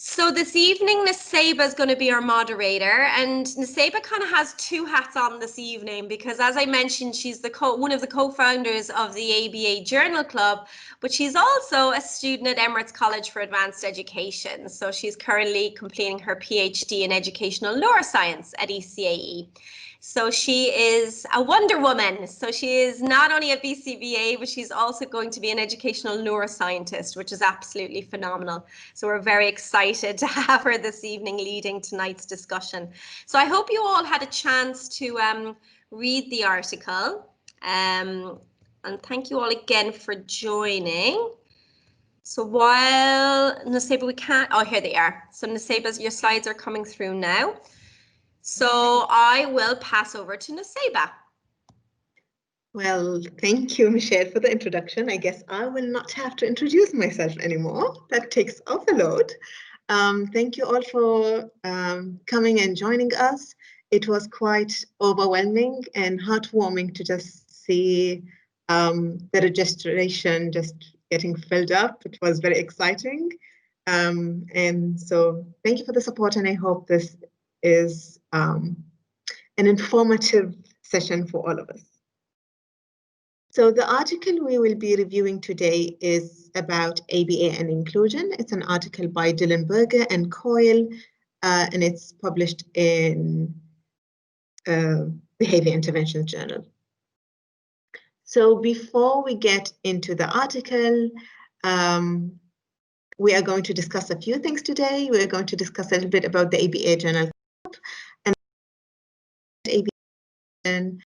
So this evening, Nusaibah is going to be our moderator, and Nusaibah kind of has two hats on this evening because, as I mentioned, she's one of the co-founders of the ABA Journal Club, but she's also a student at Emirates College for Advanced Education. So she's currently completing her PhD in Educational Neuroscience at ECAE. So she is a Wonder Woman. So she is not only a BCBA, but she's also going to be an educational neuroscientist, which is absolutely phenomenal. So we're very excited to have her this evening leading tonight's discussion. So I hope you all had a chance to read the article. And thank you all again for joining. So while Nusaibah, we can't, oh, here they are. So Nusaibah, your slides are coming through now. So I will pass over to Nusaibah. Well, thank you, Michelle, for the introduction. I guess I will not have to introduce myself anymore. That takes off a load. Thank you all for coming and joining us. It was quite overwhelming and heartwarming to just see the registration just getting filled up. It was very exciting. And so thank you for the support, and I hope this is an informative session for all of us. So the article we will be reviewing today is about ABA and inclusion. It's an article by Dylan Berger and Coyle, and it's published in Behavior Interventions Journal. So before we get into the article, we are going to discuss a few things today. We're going to discuss a little bit about the ABA Journal and ABA and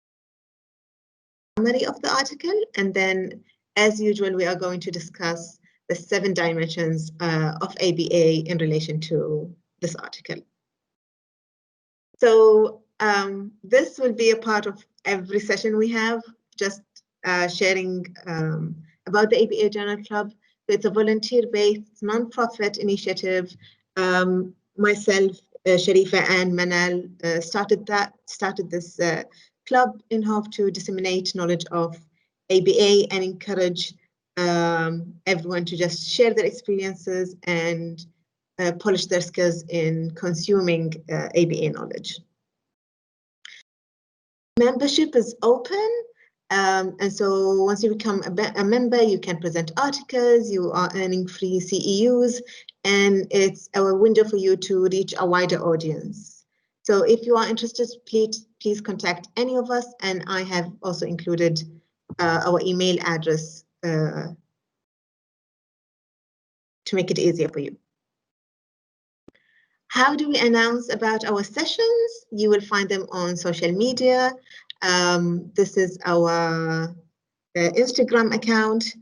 summary of the article, and then, as usual, we are going to discuss the 7 dimensions of ABA in relation to this article. So this will be a part of every session we have, just sharing about the ABA Journal Club. It's a volunteer-based, non-profit initiative. Myself, Sharifa, and Manal started this club in hope to disseminate knowledge of ABA and encourage everyone to just share their experiences and polish their skills in consuming ABA knowledge. Membership is open, and so once you become a member, you can present articles, you are earning free CEUs, and it's a window for you to reach a wider audience. So if you are interested, please contact any of us, and I have also included our email address to make it easier for you. How do we announce about our sessions? You will find them on social media. This is our Instagram account.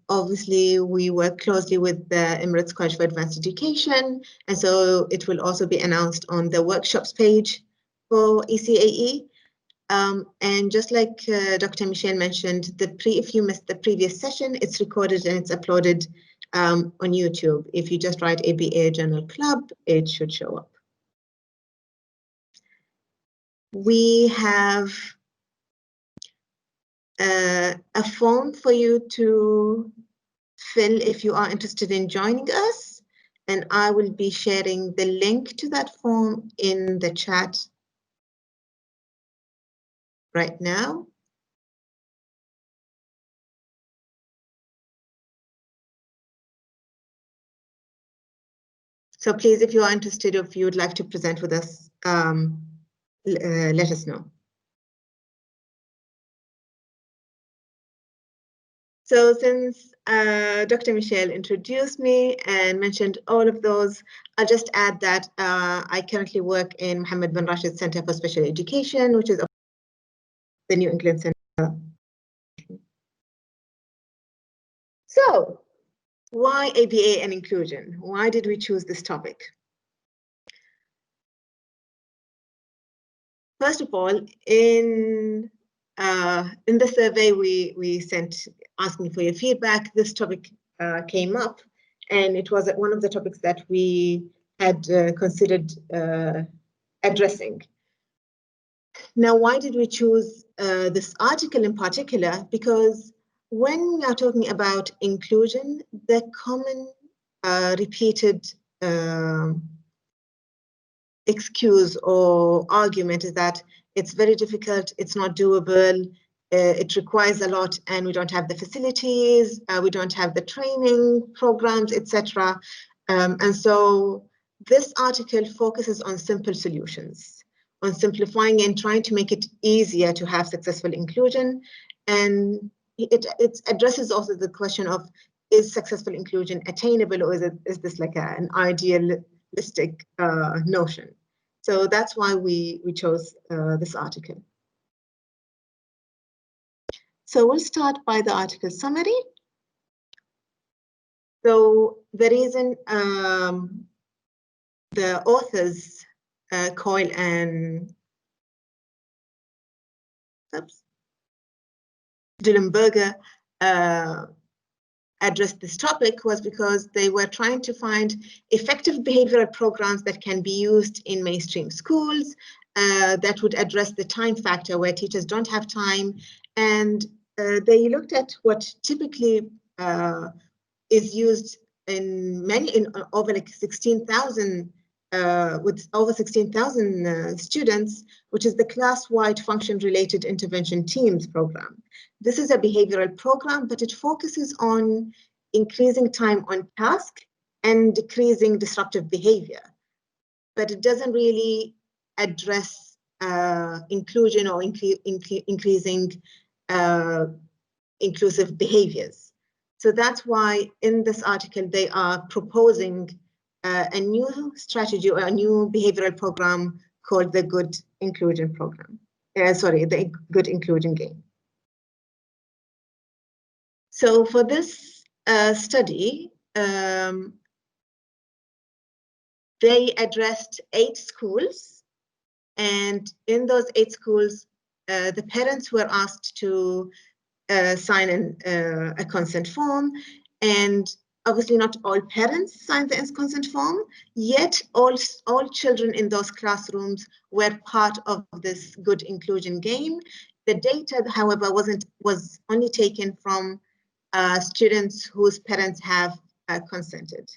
Obviously, we work closely with the Emirates College for Advanced Education, and so it will also be announced on the workshops page for ECAE. And just like Dr. Michelle mentioned, if you missed the previous session, it's recorded and it's uploaded on YouTube. If you just write ABA Journal Club, it should show up. We have a form for you to fill if you are interested in joining us, and I will be sharing the link to that form in the chat right now. So please, if you are interested, if you would like to present with us, let us know. So since Dr. Michelle introduced me and mentioned all of those, I'll just add that I currently work in Mohammed bin Rashid Center for Special Education, which is the New England Center. So why ABA and inclusion? Why did we choose this topic? First of all, in the survey we sent asking for your feedback, this topic came up, and it was one of the topics that we had considered addressing. Now, why did we choose this article in particular? Because when we are talking about inclusion, the common repeated excuse or argument is that it's very difficult, it's not doable, it requires a lot, and we don't have the facilities, we don't have the training programs, etc. And so this article focuses on simple solutions, on simplifying and trying to make it easier to have successful inclusion. And it addresses also the question of, is successful inclusion attainable, or is this like an idealistic notion? So that's why we chose this article. So we'll start by the article summary. So the reason the authors, Coyle and Dillenberger, addressed this topic was because they were trying to find effective behavioral programs that can be used in mainstream schools that would address the time factor where teachers don't have time. And they looked at what typically is used in over like 16,000 with over 16,000 students, which is the class-wide function-related intervention teams program. This is a behavioral program, but it focuses on increasing time on task and decreasing disruptive behavior. But it doesn't really address inclusion or increasing inclusive behaviors. So that's why in this article, they are proposing a new strategy or a new behavioral program called the Good Inclusion Program. The Good Inclusion Game. So for this study, they addressed 8 schools, and in those 8 schools, the parents were asked to sign a consent form, and obviously not all parents signed the consent form, yet all children in those classrooms were part of this Good Inclusion Game. The data, however, was only taken from students whose parents have consented.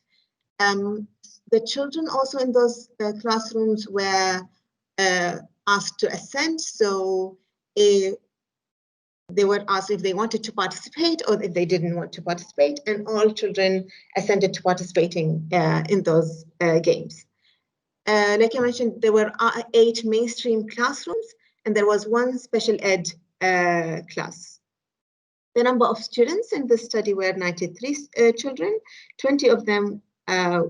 The children also in those classrooms were asked to assent, so they were asked if they wanted to participate or if they didn't want to participate, and all children assented to participating in those games. Like I mentioned, there were 8 mainstream classrooms, and there was 1 special ed class. The number of students in this study were 93 children. 20 of them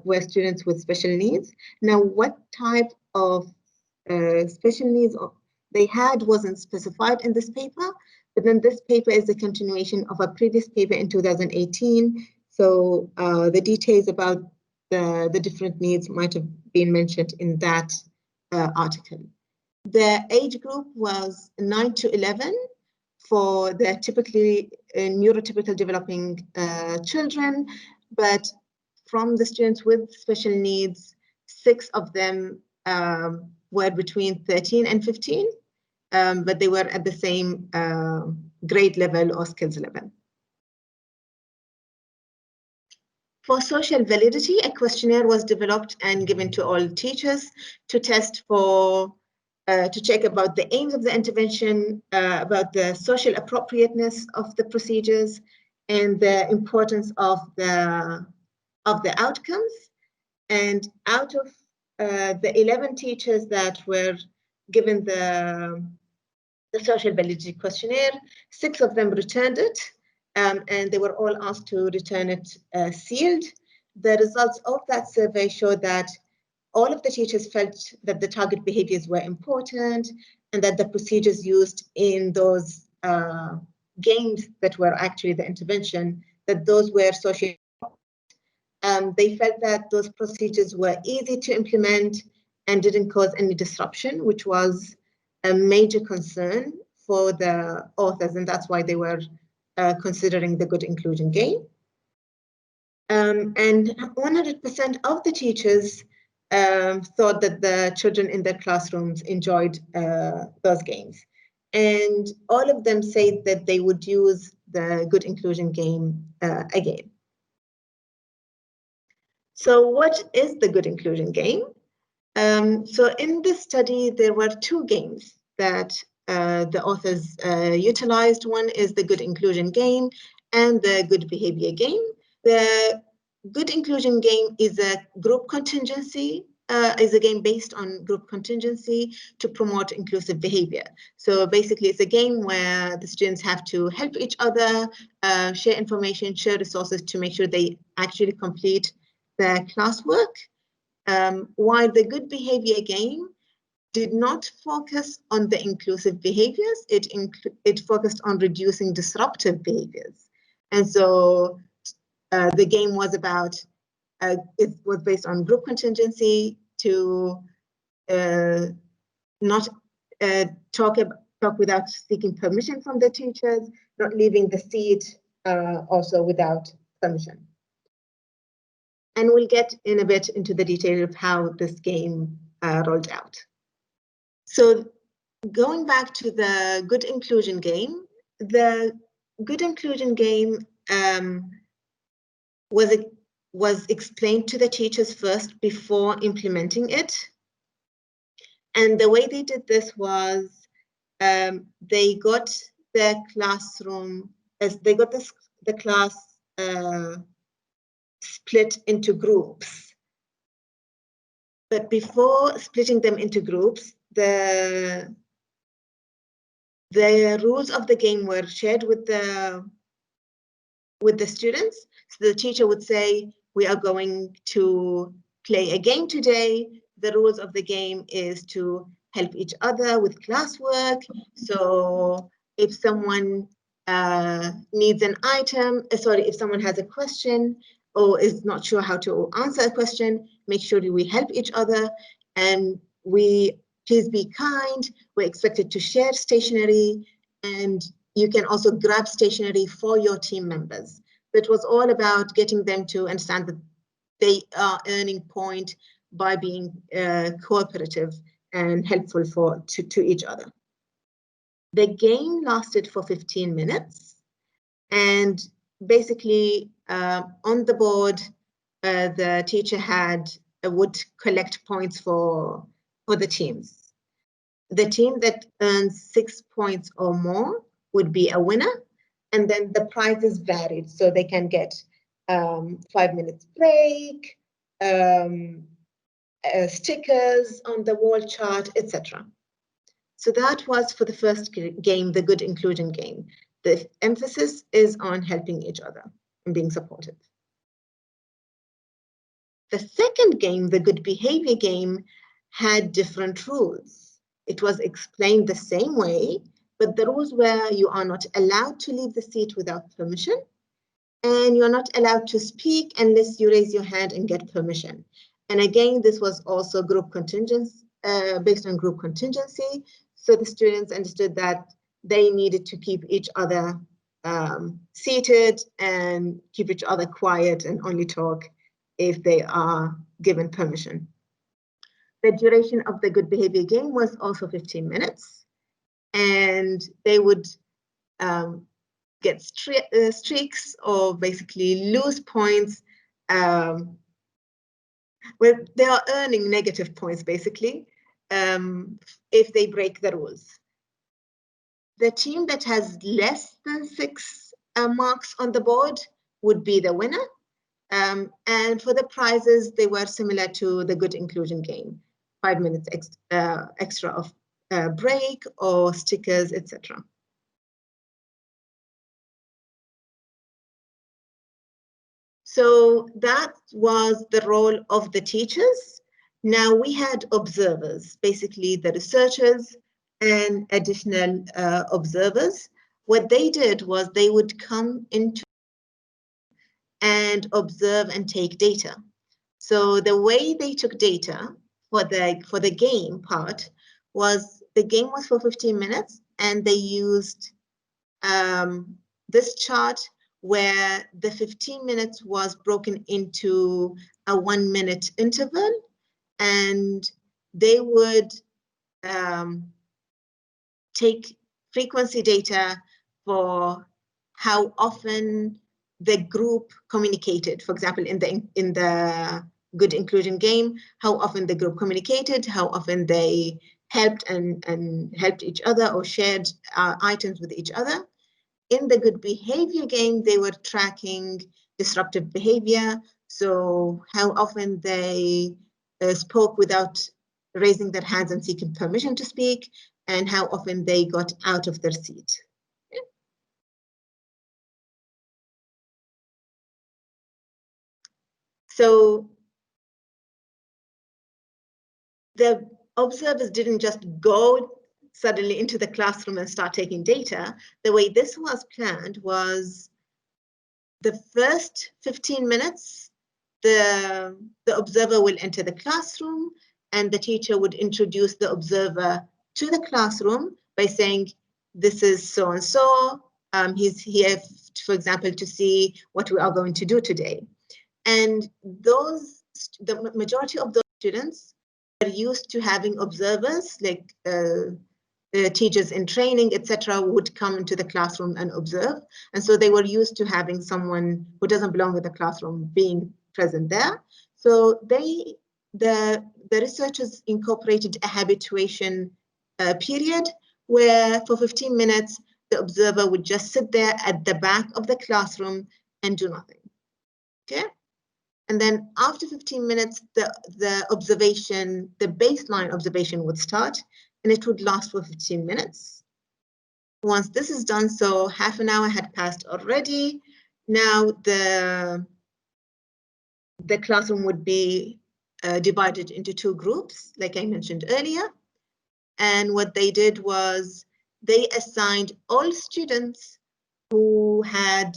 were students with special needs. Now, what type of special needs they had wasn't specified in this paper, but then this paper is a continuation of a previous paper in 2018. So the details about the different needs might have been mentioned in that article. The age group was 9 to 11 for the typically neurotypical developing children, but from the students with special needs, 6 of them were between 13 and 15, but they were at the same grade level or skills level. For social validity, a questionnaire was developed and given to all teachers to test for, to check about the aims of the intervention, about the social appropriateness of the procedures, and the importance of the outcomes. And out of the 11 teachers that were given the social validity questionnaire, 6 of them returned it, and they were all asked to return it sealed. The results of that survey showed that all of the teachers felt that the target behaviors were important and that the procedures used in those games that were actually the intervention, that those were socially. They felt that those procedures were easy to implement and didn't cause any disruption, which was a major concern for the authors, and that's why they were considering the Good Inclusion Game. And 100% of the teachers thought that the children in their classrooms enjoyed those games. And all of them said that they would use the Good Inclusion Game again. So what is the good inclusion game? So in this study, there were two games that the authors utilized. One is the good inclusion game and the good behavior game. The good inclusion game is a group contingency, is a game based on group contingency to promote inclusive behavior. So basically, it's a game where the students have to help each other, share information, share resources to make sure they actually complete their classwork. While the good behavior game did not focus on the inclusive behaviors, it focused on reducing disruptive behaviors. And so the game was about, it was based on group contingency to not talk without seeking permission from the teachers, not leaving the seat also without permission. And we'll get in a bit into the detail of how this game rolled out. So going back to the good inclusion game, the good inclusion game was explained to the teachers first before implementing it. And the way they did this was they got the classroom, as they got the class split into groups. But before splitting them into groups, the rules of the game were shared with the students. So the teacher would say, we are going to play a game today. The rules of the game is to help each other with classwork. So if someone needs an item, if someone has a question or is not sure how to answer a question, make sure we help each other, and please be kind. We're expected to share stationery, and you can also grab stationery for your team members. It was all about getting them to understand that they are earning point by being cooperative and helpful to each other. The game lasted for 15 minutes, and basically on the board, the teacher would collect points for the teams. The team that earns 6 points or more would be a winner, and then the prizes varied. So they can get 5 minutes break, stickers on the wall chart, etc. So that was for the first game, the good inclusion game. The emphasis is on helping each other and being supportive. The second game, the good behavior game, had different rules. It was explained the same way, but the rules were you are not allowed to leave the seat without permission, and you're not allowed to speak unless you raise your hand and get permission. And again, this was also group contingency, based on group contingency. So the students understood that they needed to keep each other seated and keep each other quiet and only talk if they are given permission. The duration of the good behavior game was also 15 minutes, and they would get streaks or basically lose points. Well, they are earning negative points basically if they break the rules. The team that has less than 6 marks on the board would be the winner. And for the prizes, they were similar to the good inclusion game, 5 minutes extra of break or stickers, etc. So that was the role of the teachers. Now we had observers, basically the researchers and additional observers. What they did was they would come into and observe and take data. So the way they took data for the game part was the game was for 15 minutes, and they used this chart where the 15 minutes was broken into a 1 minute interval, and they would take frequency data for how often the group communicated. For example, in the good inclusion game, how often the group communicated, how often they helped and helped each other or shared items with each other. In the good behavior game, they were tracking disruptive behavior. So how often they spoke without raising their hands and seeking permission to speak, and how often they got out of their seat. So the observers didn't just go suddenly into the classroom and start taking data. The way this was planned was the first 15 minutes, the observer will enter the classroom and the teacher would introduce the observer to the classroom by saying, this is so-and-so, he's here, for example, to see what we are going to do today. And the majority of those students are used to having observers, like teachers in training, etc., would come into the classroom and observe. And so they were used to having someone who doesn't belong with the classroom being present there. So the researchers incorporated a habituation period where for 15 minutes, the observer would just sit there at the back of the classroom and do nothing. Okay? And then after 15 minutes, the observation, the baseline observation would start, and it would last for 15 minutes. Once this is done, so half an hour had passed already. Now the classroom would be divided into two groups, like I mentioned earlier. And what they did was they assigned all students who had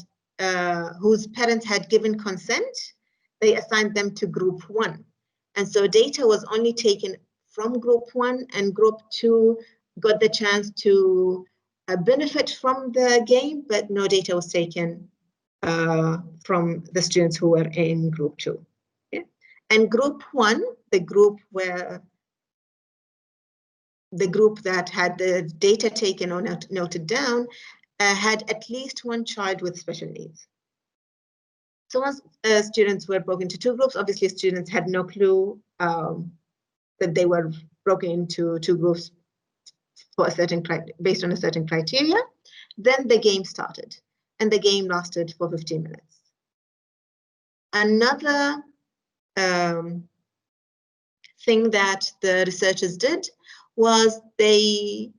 whose parents had given consent. They assigned them to group 1. And so data was only taken from group 1, and group 2 got the chance to benefit from the game, but no data was taken from the students who were in group 2. Okay? And group 1, the group that had the data taken or noted down, had at least one child with special needs. So once students were broken into two groups, obviously students had no clue that they were broken into two groups for a certain based on a certain criteria. Then the game started, and the game lasted for 15 minutes. Another thing that the researchers did was they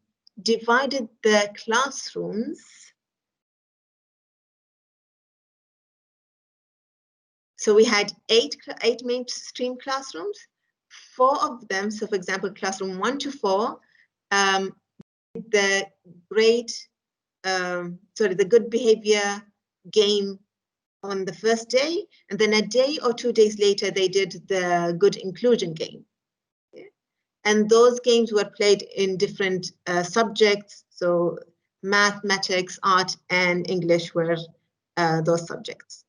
divided the classrooms. So we had eight mainstream classrooms. 4 of them, so for example, classroom 1 to 4, the good behavior game on the first day, and then a day or 2 days later, they did the good inclusion game. Okay? And those games were played in different subjects. So mathematics, art, and English were those subjects.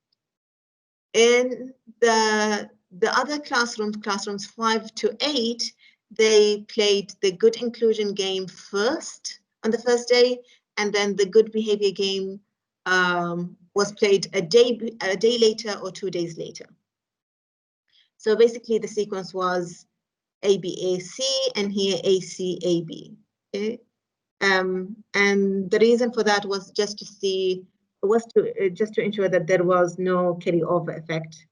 In the other classrooms 5 to 8, they played the good inclusion game first on the first day, and then the good behavior game was played a day later or 2 days later. So basically the sequence was ABAC and here ACAB. Okay? And the reason for that was just to ensure that there was no carryover effect,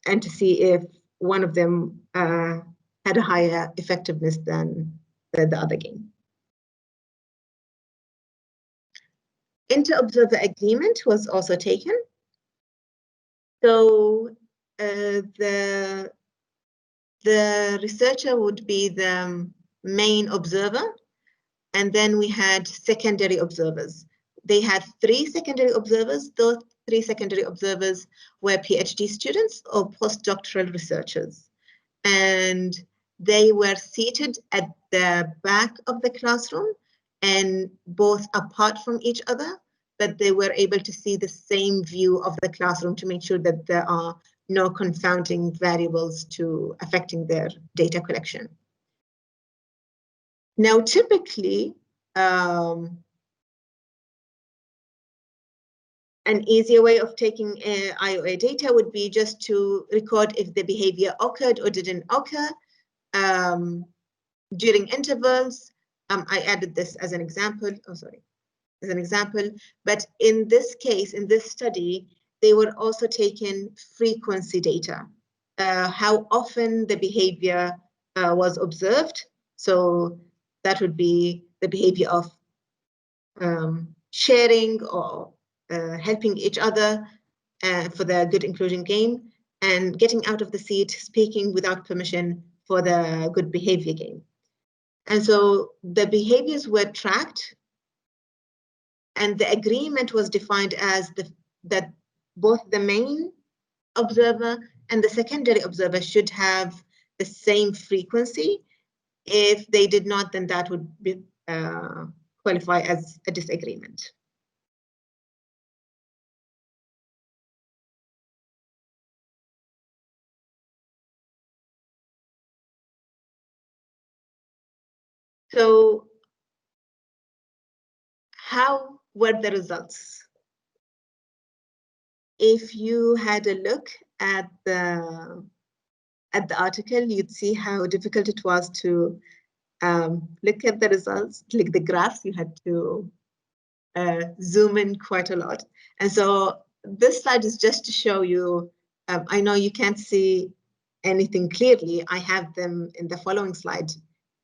and to see if one of them had a higher effectiveness than the other game. Interobserver agreement was also taken. So the researcher would be the main observer, and then we had secondary observers. They had 3 secondary observers. Those 3 secondary observers were PhD students or postdoctoral researchers. And they were seated at the back of the classroom and both apart from each other, but they were able to see the same view of the classroom to make sure that there are no confounding variables to affecting their data collection. Now, typically, An easier way of taking IOA data would be just to record if the behavior occurred or didn't occur during intervals. I added this as an example. Oh, sorry, as an example. But in this case, in this study, they were also taking frequency data, how often the behavior was observed. So that would be the behavior of sharing or helping each other for the good inclusion game, and getting out of the seat, speaking without permission for the good behavior game. And so the behaviors were tracked, and the agreement was defined as that both the main observer and the secondary observer should have the same frequency. If they did not, then that would be, qualify as a disagreement. So how were the results? If you had a look at the article, you'd see how difficult it was to look at the results, like the graphs. You had to zoom in quite a lot. And so this slide is just to show you, I know you can't see anything clearly. I have them in the following slide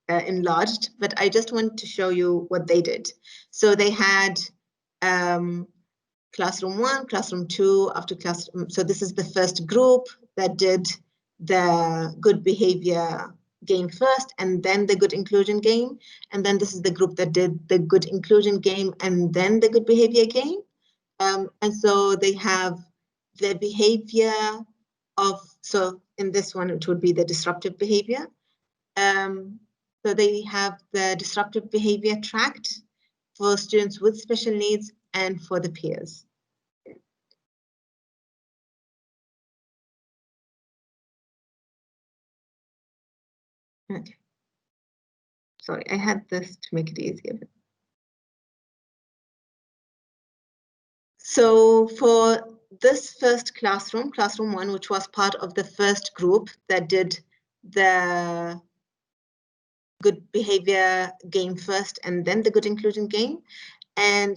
enlarged, but I just want to show you what they did. So they had classroom 1, classroom 2, after classroom. So this is the first group that did the good behavior game first, and then the good inclusion game. And then this is the group that did the good inclusion game and then the good behavior game. And so they have the behavior of, so in this one, it would be the disruptive behavior. So they have the disruptive behavior tracked for students with special needs and for the peers. Okay. Sorry, I had this to make it easier. So for this first classroom, classroom 1, which was part of the first group that did the good behavior game first and then the good inclusion game. And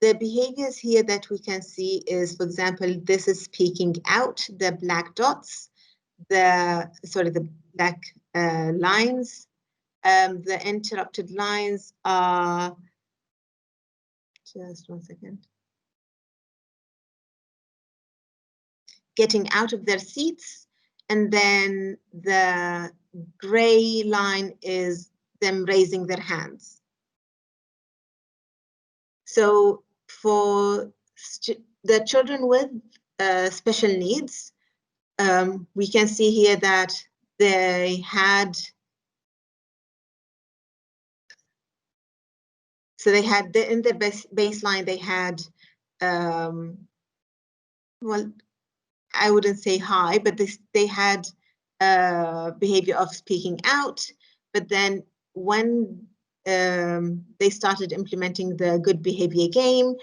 the behaviors here that we can see is, for example, this is speaking out, the black dots, the black lines. The interrupted lines are, just one second, getting out of their seats, and then the gray line is them raising their hands. So for the children with special needs, we can see here that they had, so they had in their baseline, they had, well, I wouldn't say high, but they had behavior of speaking out. But then when they started implementing the good behavior game,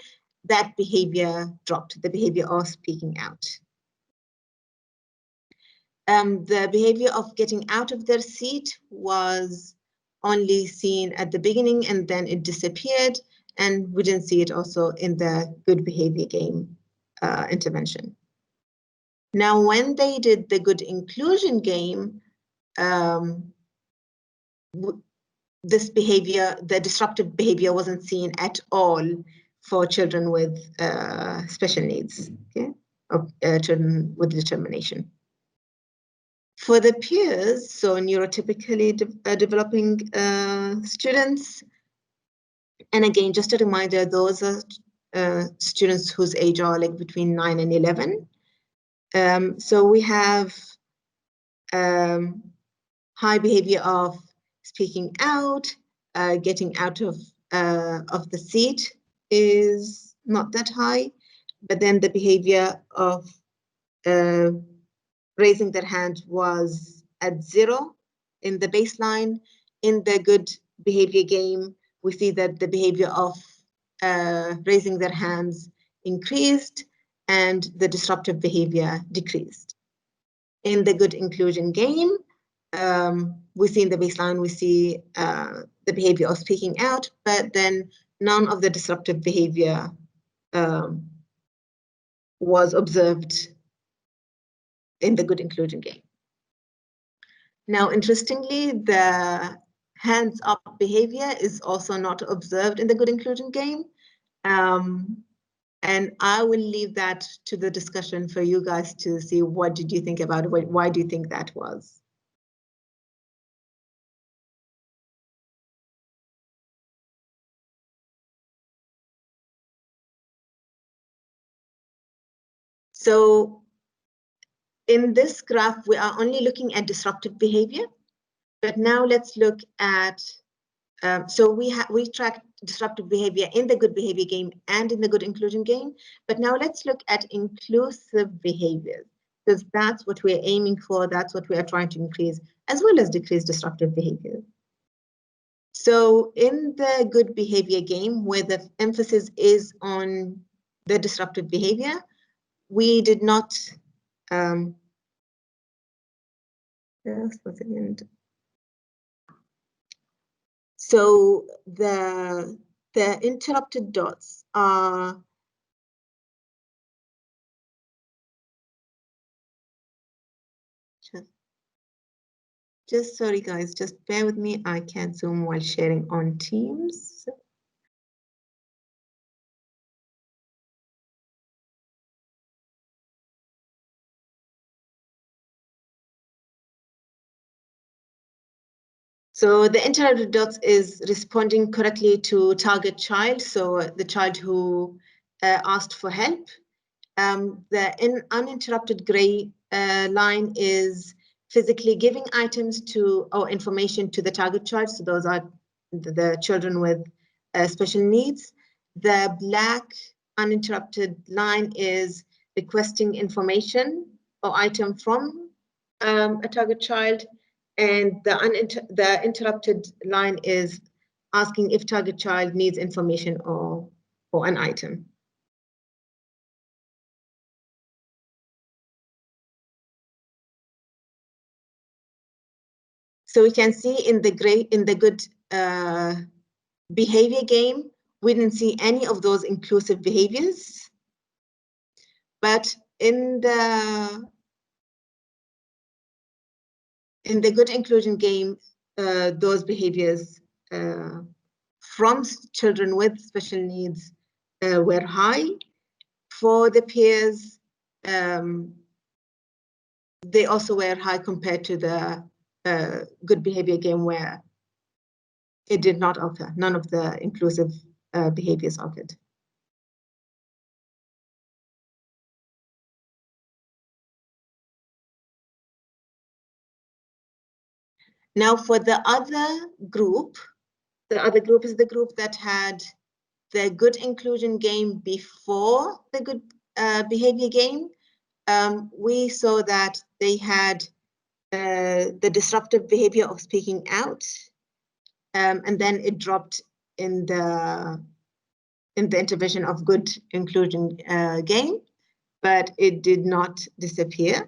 that behavior dropped, the behavior of speaking out. The behavior of getting out of their seat was only seen at the beginning, and then it disappeared, and we didn't see it also in the good behavior game intervention. Now, when they did the good inclusion game, this behavior, the disruptive behavior, wasn't seen at all for children with special needs, okay, or children with determination. For the peers, so neurotypically developing students, and again, just a reminder, those are students whose age are like between 9 and 11. So we have high behavior of speaking out, getting out of the seat is not that high, but then the behavior of raising their hand was at 0 in the baseline. In the good behavior game, we see that the behavior of raising their hands increased and the disruptive behavior decreased. In the good inclusion game, we see in the baseline, we see the behavior of speaking out, but then none of the disruptive behavior was observed in the good inclusion game. Now, interestingly, the hands up behavior is also not observed in the good inclusion game. And I will leave that to the discussion for you guys to see what did you think about it? Why do you think that was? So in this graph, we are only looking at disruptive behavior, but now let's look at, so we tracked disruptive behavior in the good behavior game and in the good inclusion game, but now let's look at inclusive behaviors, because that's what we're aiming for, that's what we are trying to increase, as well as decrease disruptive behavior. So in the good behavior game, where the emphasis is on the disruptive behavior, we did not, so the interrupted dots are just sorry guys, just bear with me. I can't Zoom while sharing on Teams. So the interrupted dots is responding correctly to target child, so the child who asked for help. The uninterrupted gray line is physically giving items to or information to the target child, so those are the children with special needs. The black uninterrupted line is requesting information or item from a target child. And the interrupted line is asking if target child needs information or an item. So we can see in the good behavior game, we didn't see any of those inclusive behaviors. But in the good inclusion game, those behaviors from children with special needs were high. For the peers, they also were high compared to the good behavior game, where it did not occur. None of the inclusive behaviors occurred. Now for the other group is the group that had the good inclusion game before the good behavior game. We saw that they had the disruptive behavior of speaking out, and then it dropped in the intervention of good inclusion game, but it did not disappear.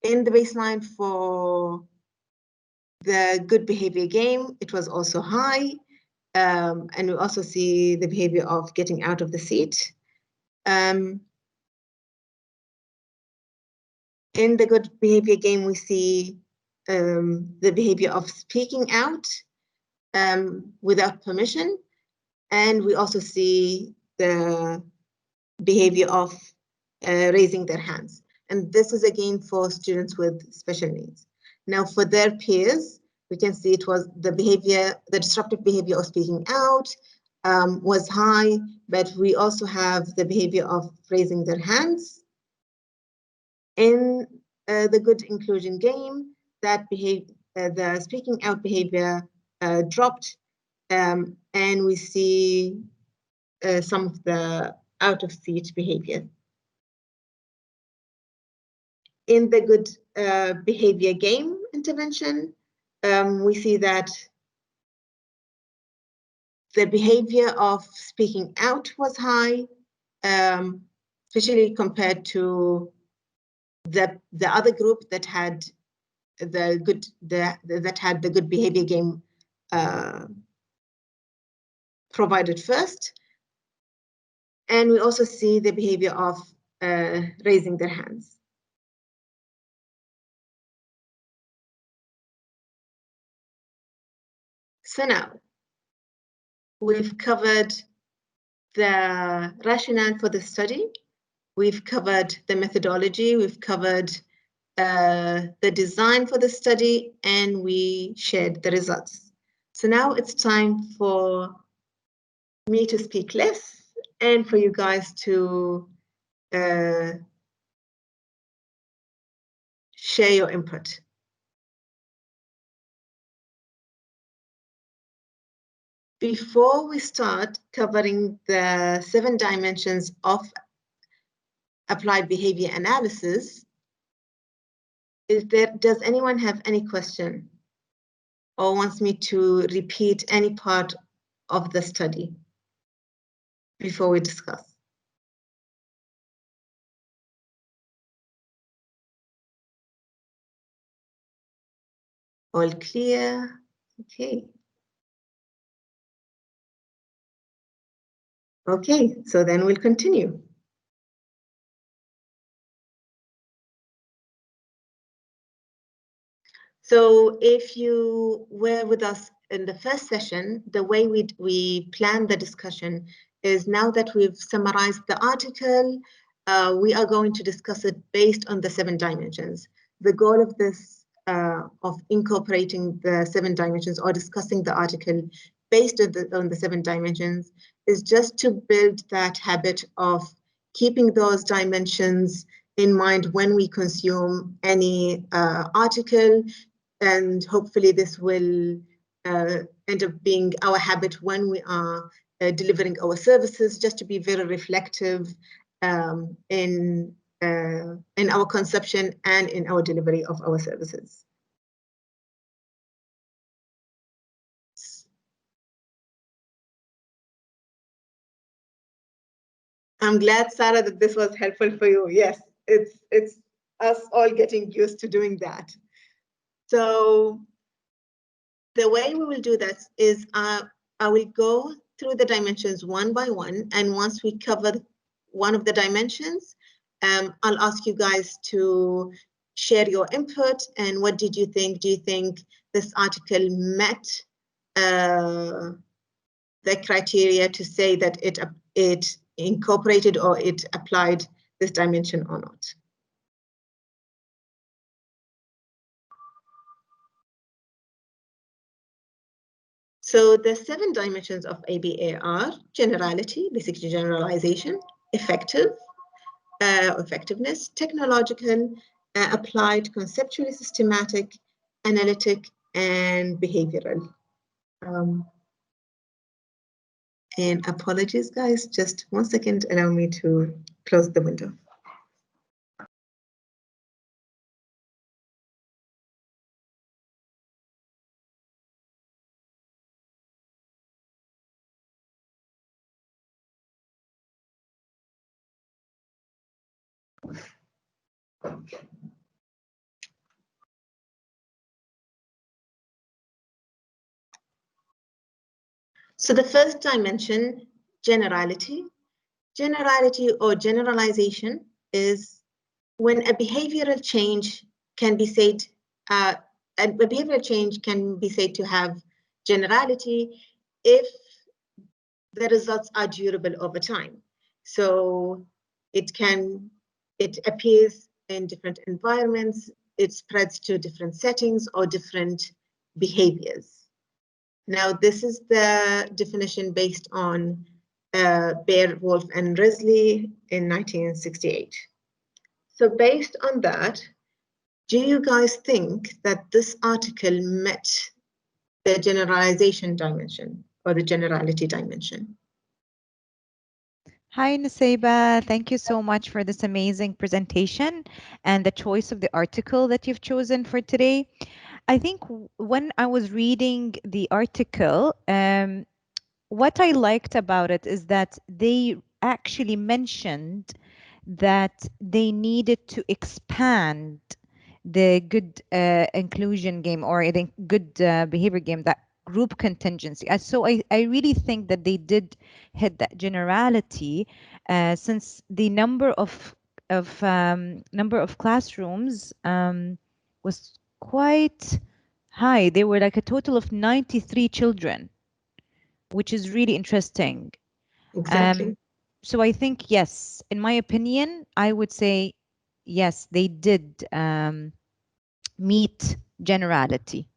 In the baseline for the good behavior game, it was also high, and we also see the behavior of getting out of the seat. In the good behavior game, we see the behavior of speaking out without permission, and we also see the behavior of raising their hands. And this is again for students with special needs. Now for their peers, we can see it was the disruptive behavior of speaking out was high, but we also have the behavior of raising their hands. In the good inclusion game, that the speaking out behavior dropped, and we see some of the out of seat behavior. In the good behavior game intervention, we see that the behavior of speaking out was high, especially compared to the other group that had the good behavior game provided first. And we also see the behavior of raising their hands. So now we've covered the rationale for the study. We've covered the methodology. We've covered the design for the study, and we shared the results. So now it's time for me to speak less and for you guys to share your input. Before we start covering the 7 dimensions of applied behavior analysis, does anyone have any question or wants me to repeat any part of the study before we discuss? All clear? Okay. Okay, so then we'll continue. So if you were with us in the first session, the way we planned the discussion is, now that we've summarized the article, we are going to discuss it based on the 7 dimensions. The goal of this, of incorporating the 7 dimensions or discussing the article based on the 7 dimensions, is just to build that habit of keeping those dimensions in mind when we consume any article, and hopefully this will end up being our habit when we are delivering our services, just to be very reflective in our conception and in our delivery of our services. I'm glad, Sarah, that this was helpful for you. Yes, it's us all getting used to doing that. So the way we will do that is I will go through the dimensions one by one, and once we cover one of the dimensions, I'll ask you guys to share your input and what did you think? Do you think this article met the criteria to say that it incorporated or it applied this dimension or not? So the 7 dimensions of ABA are generality, basically generalization, effectiveness, technological, applied, conceptually systematic, analytic, and behavioral. And apologies, guys, just 1 second, allow me to close the window. So the first dimension, generality. Generality or generalization is when a behavioral change can be said, a behavioral change can be said to have generality if the results are durable over time. So it appears in different environments, it spreads to different settings or different behaviors. Now, this is the definition based on Bear, Wolf, and Risley in 1968. So based on that, do you guys think that this article met the generalization dimension or the generality dimension? Hi, Nusaibah. Thank you so much for this amazing presentation and the choice of the article that you've chosen for today. I think when I was reading the article, what I liked about it is that they actually mentioned that they needed to expand the good inclusion game, or the good behavior game, that group contingency. So I really think that they did hit that generality, since the number of classrooms was quite high. They were like a total of 93 children, which is really interesting. Exactly. So I think, yes, in my opinion, I would say yes, they did meet generality.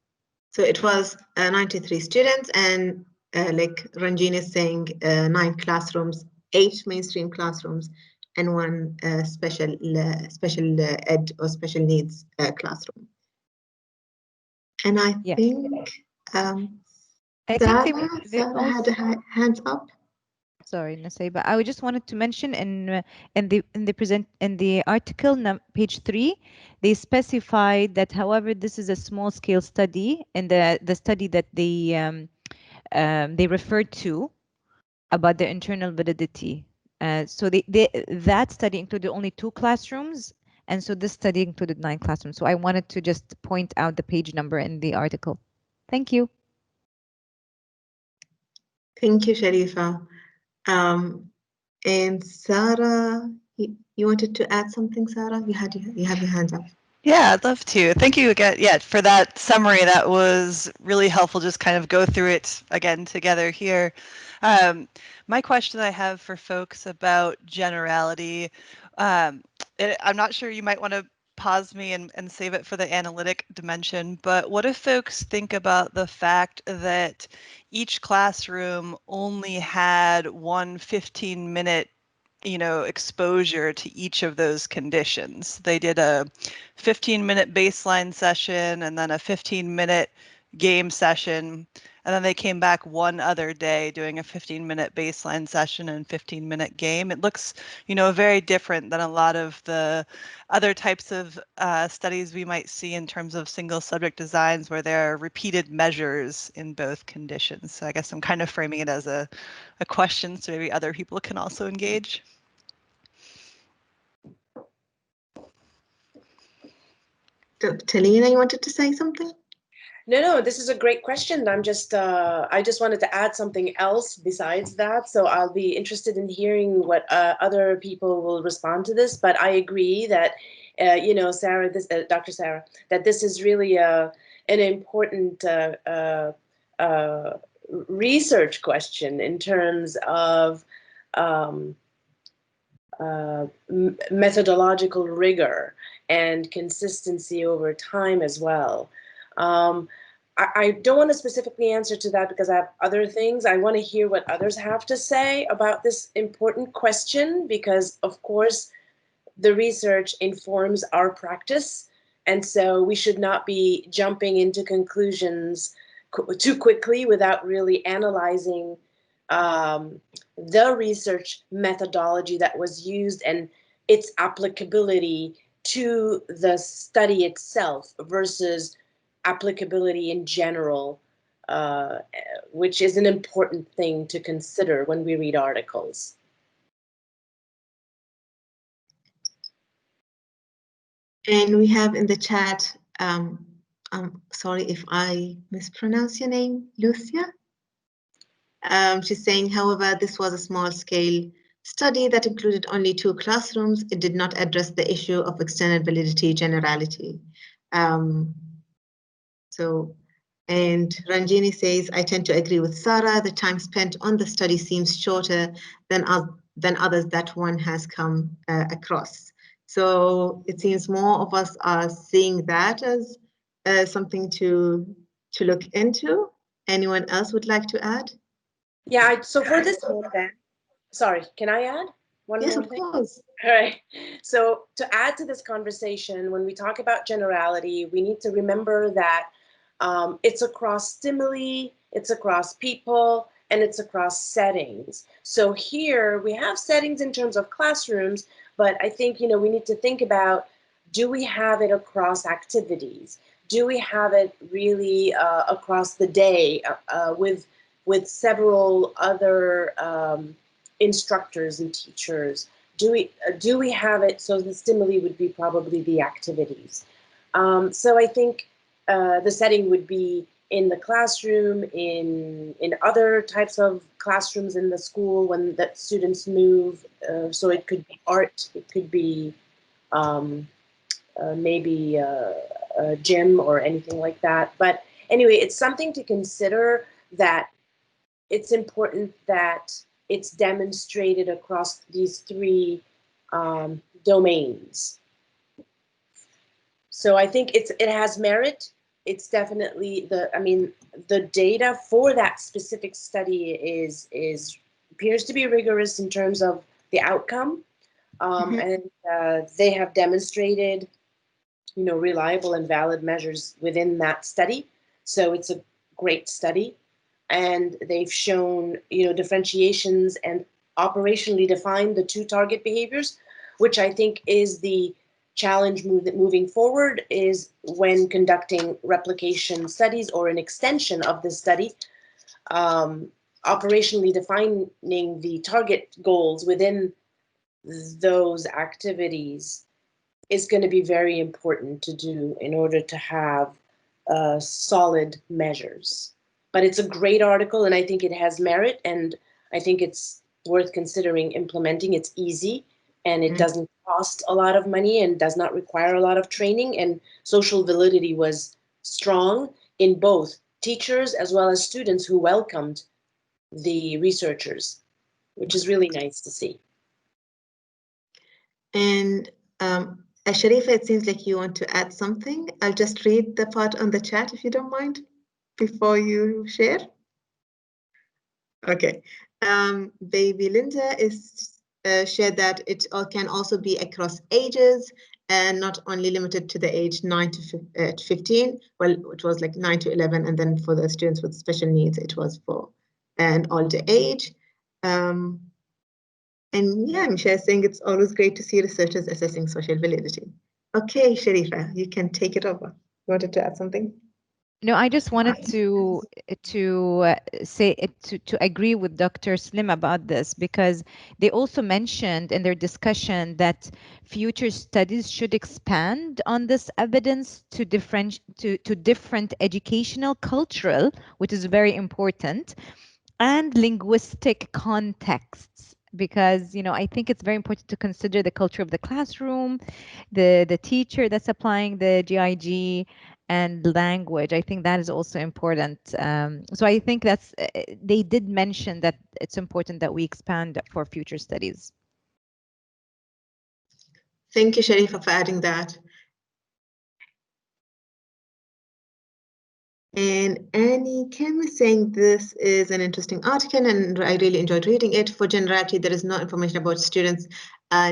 So it was 93 students, and like Ranjini is saying, 9 classrooms, 8 mainstream classrooms, and 1 special ed or special needs classroom. And I Yeah. think I think Sarah had a hands up. Sorry, Nusaibah. I just wanted to mention in the article page 3, they specified that, however, this is a small scale study, and the study that they referred to about the internal validity. So that study included only 2 classrooms, and so this study included 9 classrooms. So I wanted to just point out the page number in the article. Thank you. Thank you, Sharifa. And Sarah, you wanted to add something, Sarah? You have your hands up. Yeah, I'd love to. Thank you again, for that summary. That was really helpful. Just kind of go through it again together here. My question I have for folks about generality, I'm not sure, you might want to pause me and save it for the analytic dimension, but what if folks think about the fact that each classroom only had one 15-minute exposure to each of those conditions? They did a 15-minute baseline session and then a 15-minute game session, and then they came back one other day doing a 15-minute baseline session and 15-minute game. It looks, very different than a lot of the other types of studies we might see in terms of single subject designs where there are repeated measures in both conditions. So I guess I'm kind of framing it as a question so maybe other people can also engage. Talina, you wanted to say something? No, this is a great question. I just wanted to add something else besides that. So I'll be interested in hearing what other people will respond to this. But I agree that, Sarah, Dr. Sarah, that this is really an important research question in terms of methodological rigor and consistency over time as well. I don't want to specifically answer to that because I have other things. I want to hear what others have to say about this important question because, of course, the research informs our practice. And so we should not be jumping into conclusions too quickly without really analyzing the research methodology that was used and its applicability to the study itself versus applicability in general, which is an important thing to consider when we read articles. And we have in the chat, I'm sorry if I mispronounce your name, Lucia. She's saying, however, this was a small scale study that included only 2 classrooms. It did not address the issue of external validity generality. And Ranjini says, I tend to agree with Sarah. The time spent on the study seems shorter than others that one has come across. So it seems more of us are seeing that as something to look into. Anyone else would like to add? Yeah, so for this one then, sorry, can I add one more thing? Yes, of course. All right. So to add to this conversation, when we talk about generality, we need to remember that it's across stimuli, it's across people, and it's across settings. So here we have settings in terms of classrooms, but I think, we need to think about, do we have it across activities? Do we have it really across the day with with several other instructors and teachers? Do we have it? So the stimuli would be probably the activities. So I think the setting would be in the classroom, in other types of classrooms in the school when the students move. So it could be art, it could be maybe a gym or anything like that. But anyway, it's something to consider, that it's important that it's demonstrated across these three domains. So I think it has merit. It's definitely the data for that specific study appears to be rigorous in terms of the outcome, and they have demonstrated, reliable and valid measures within that study. So it's a great study, and they've shown, differentiations and operationally defined the two target behaviors, which I think is the challenge moving forward, is when conducting replication studies or an extension of the study, operationally defining the target goals within those activities is going to be very important to do in order to have solid measures. But it's a great article, and I think it has merit, and I think it's worth considering implementing. It's easy, and it doesn't cost a lot of money and does not require a lot of training, and social validity was strong in both teachers as well as students who welcomed the researchers, which is really nice to see. And Sharifa, it seems like you want to add something. I'll just read the part on the chat if you don't mind before you share. Okay. Baby Linda is shared that it can also be across ages and not only limited to the age 9 to 15. Well, it was like 9 to 11, and then for the students with special needs, it was for an older age. And yeah, Misha is saying it's always great to see researchers assessing social validity. Okay, Sharifa, you can take it over. You wanted to add something? No, I just wanted to say to agree with Dr. Slim about this, because they also mentioned in their discussion that future studies should expand on this evidence to different educational, cultural, which is very important, and linguistic contexts, because I think it's very important to consider the culture of the classroom, the teacher that's applying the GIG, and language. I think that is also important. So I think they did mention that it's important that we expand for future studies. Thank you, Sharifa, for adding that. And Annie Kim is saying this is an interesting article and I really enjoyed reading it. For generality, there is no information about students'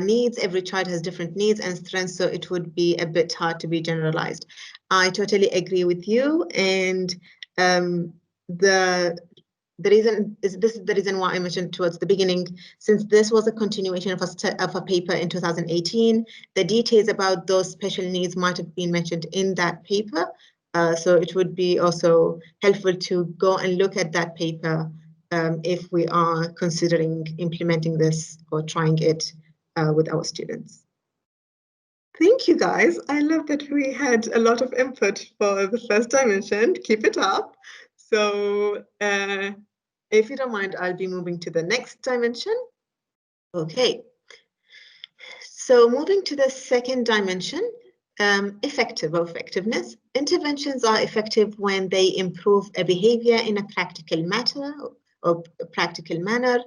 needs. Every child has different needs and strengths, so it would be a bit hard to be generalized. I totally agree with you. And the reason is, this is the reason why I mentioned towards the beginning, since this was a continuation of a paper in 2018, the details about those special needs might have been mentioned in that paper. So it would be also helpful to go and look at that paper if we are considering implementing this or trying it with our students. Thank you, guys. I love that we had a lot of input for the first dimension. Keep it up. So if you don't mind, I'll be moving to the next dimension. Okay. So moving to the second dimension, effective or effectiveness. Interventions are effective when they improve a behavior in a practical manner or a practical manner.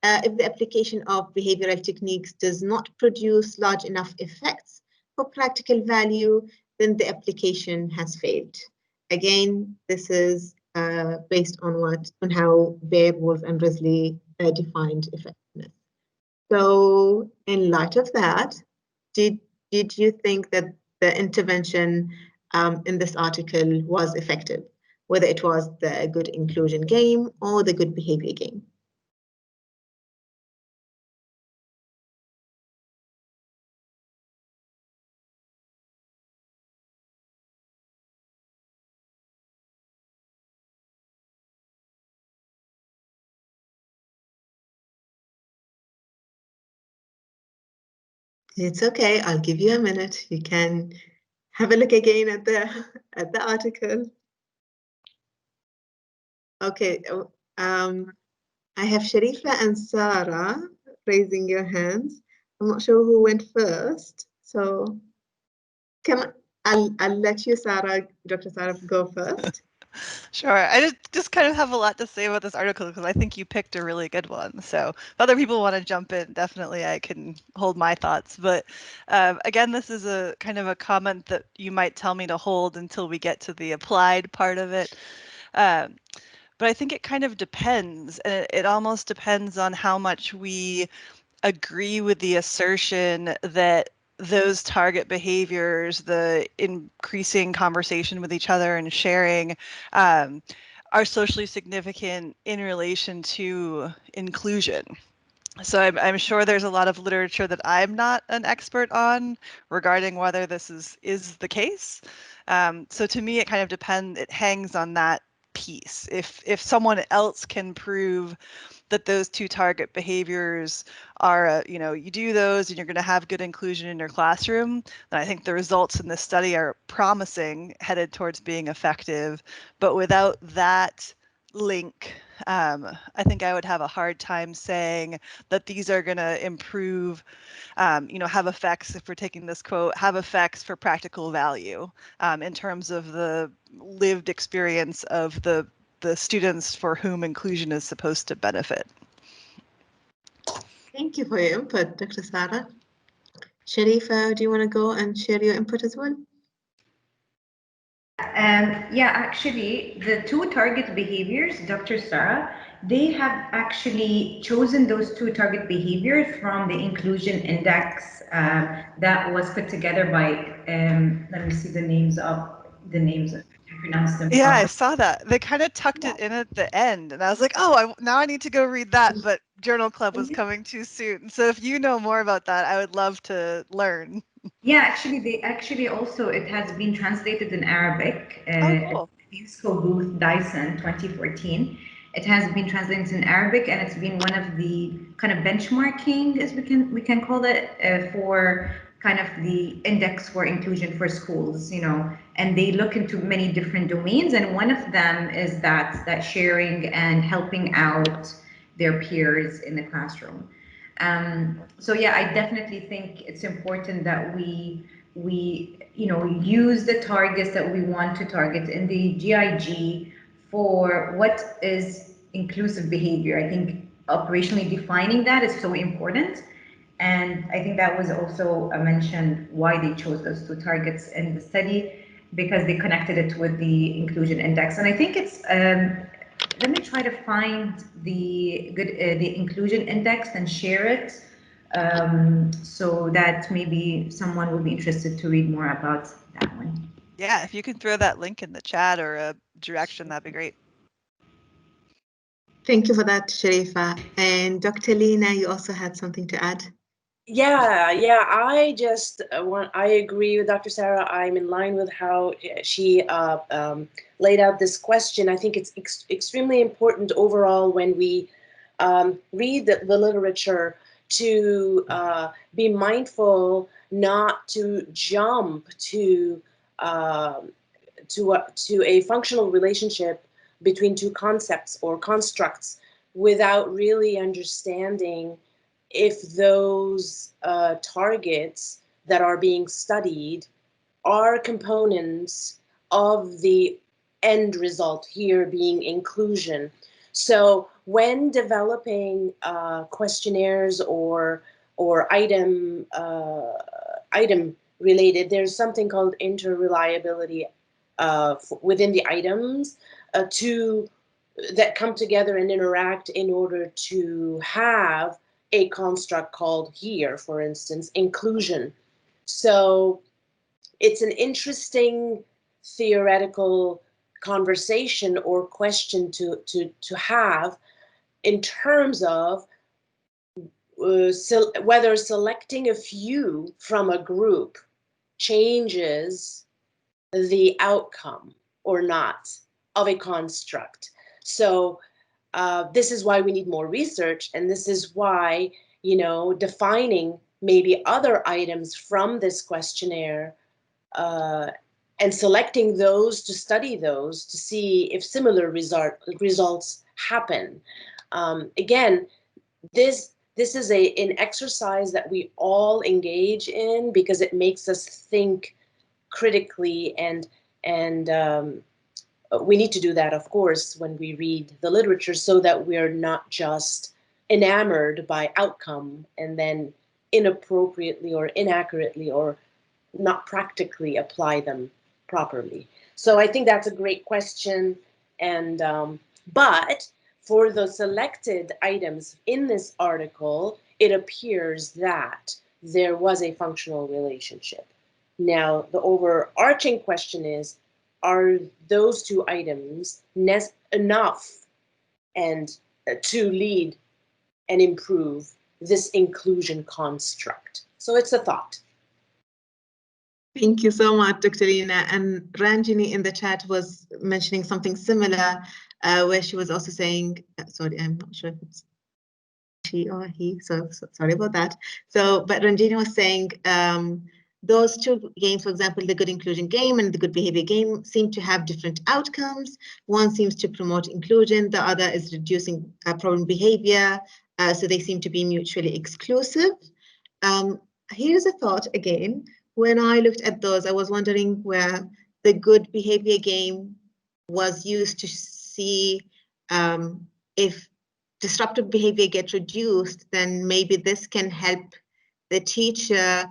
If the application of behavioral techniques does not produce large enough effects for practical value, then the application has failed. Again, this is based on how Baer, Wolf, and Risley defined effectiveness. So in light of that, did you think that the intervention in this article was effective, whether it was the good inclusion game or the good behavior game? It's okay. I'll give you a minute. You can have a look again at the article. Okay. I have Sharifa and Sarah raising your hands. I'm not sure who went first, so I'll let you, Sarah, Dr. Sarah, go first. Sure. I just kind of have a lot to say about this article because I think you picked a really good one. So if other people want to jump in, definitely I can hold my thoughts. But again, this is a kind of a comment that you might tell me to hold until we get to the applied part of it. But I think it kind of depends. And it almost depends on how much we agree with the assertion that those target behaviors, the increasing conversation with each other and sharing, are socially significant in relation to inclusion. So I'm sure there's a lot of literature that I'm not an expert on regarding whether this is the case. So to me, it kind of depends. It hangs on that piece. If someone else can prove that those two target behaviors are, you do those and you're going to have good inclusion in your classroom, then I think the results in this study are promising, headed towards being effective. But without that link, I think I would have a hard time saying that these are going to improve, have effects, if we're taking this quote, have effects for practical value in terms of the lived experience of the students for whom inclusion is supposed to benefit. Thank you for your input, Dr. Sarah. Sharifa, do you want to go and share your input as well? Yeah, actually, the two target behaviors, Dr. Sarah, they have actually chosen those two target behaviors from the inclusion index that was put together by, let me see the names. I pronounced them. Yeah, I saw that. They kind of tucked it in at the end, and I was like, oh, now I need to go read that, but Journal Club was coming too soon. So if you know more about that, I would love to learn. Yeah, actually also it has been translated in Arabic. Oh, cool. UNESCO Booth Dyson 2014. It has been translated in Arabic, and it's been one of the kind of benchmarking, as we can call it, for kind of the index for inclusion for schools. And they look into many different domains, and one of them is that sharing and helping out their peers in the classroom. So yeah, I definitely think it's important that we use the targets that we want to target in the GIG for what is inclusive behavior. I think operationally defining that is so important. And I think that was also mentioned why they chose those two targets in the study, because they connected it with the inclusion index. And I think it's let me try to find the inclusion index and share it, so that maybe someone will be interested to read more about that one. Yeah, if you can throw that link in the chat or a direction, that'd be great. Thank you for that, Sharifa. And Dr. Lena, you also had something to add? Yeah, I just I agree with Dr. Sarah. I'm in line with how she laid out this question. I think it's extremely important overall when we read the literature to be mindful not to jump to a functional relationship between two concepts or constructs without really understanding if those targets that are being studied are components of the end result, here being inclusion. So when developing questionnaires or item related, there's something called interreliability within the items that come together and interact in order to have a construct called here, for instance, inclusion. So it's an interesting theoretical conversation or question to have in terms of whether selecting a few from a group changes the outcome or not of a construct. So this is why we need more research, and this is why defining maybe other items from this questionnaire and selecting those to study those to see if similar results happen. Again, this is an exercise that we all engage in because it makes us think critically, and we need to do that, of course, when we read the literature, so that we're not just enamored by outcome and then inappropriately or inaccurately or not practically apply them properly. So I think that's a great question. And but for the selected items in this article, it appears that there was a functional relationship. Now, the overarching question is, are those two items enough and to lead and improve this inclusion construct? So it's a thought. Thank you so much, Dr. Lina. And Ranjini in the chat was mentioning something similar, where she was also saying, sorry, I'm not sure if it's she or he, so sorry about that. So, but Ranjini was saying those two games, for example, the good inclusion game and the good behavior game, seem to have different outcomes. One seems to promote inclusion, the other is reducing problem behavior, so they seem to be mutually exclusive. Here's a thought again. When I looked at those, I was wondering where the good behavior game was used to see if disruptive behavior gets reduced, then maybe this can help the teacher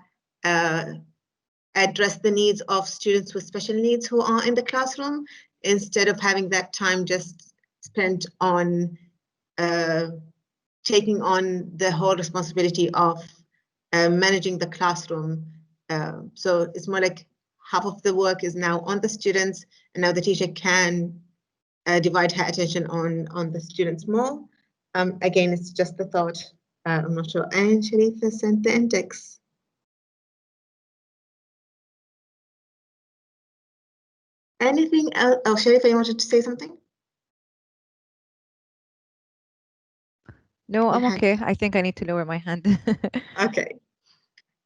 address the needs of students with special needs who are in the classroom, instead of having that time just spent on taking on the whole responsibility of managing the classroom. So it's more like half of the work is now on the students, and now the teacher can divide her attention on the students more. Again, it's just the thought. I'm not sure. And Sharifa sent the index. Anything else? Oh, Sharifa, you wanted to say something? No, I'm okay. I think I need to lower my hand. Okay.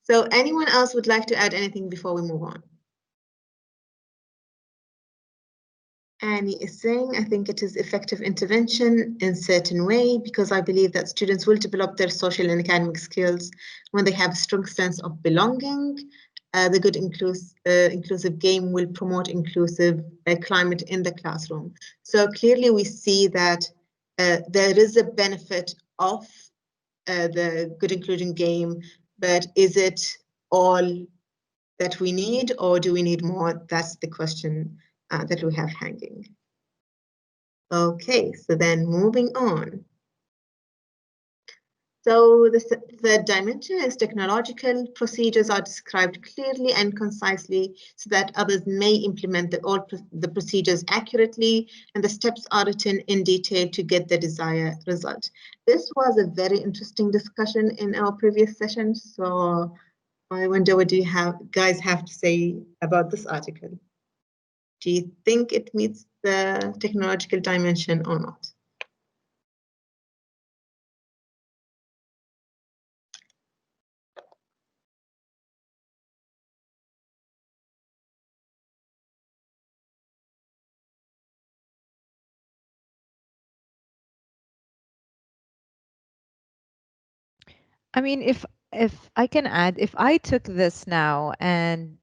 So anyone else would like to add anything before we move on? Annie is saying, I think it is effective intervention in certain way, because I believe that students will develop their social and academic skills when they have a strong sense of belonging. The good inclusive game will promote inclusive climate in the classroom. So clearly we see that there is a benefit of the good inclusion game, but is it all that we need, or do we need more? That's the question that we have hanging. Okay, so then moving on. So the third dimension is technological procedures are described clearly and concisely so that others may implement all the procedures accurately, and the steps are written in detail to get the desired result. This was a very interesting discussion in our previous session, so I wonder what do you guys have to say about this article? Do you think it meets the technological dimension or not? I mean, if I can add, if I took this now and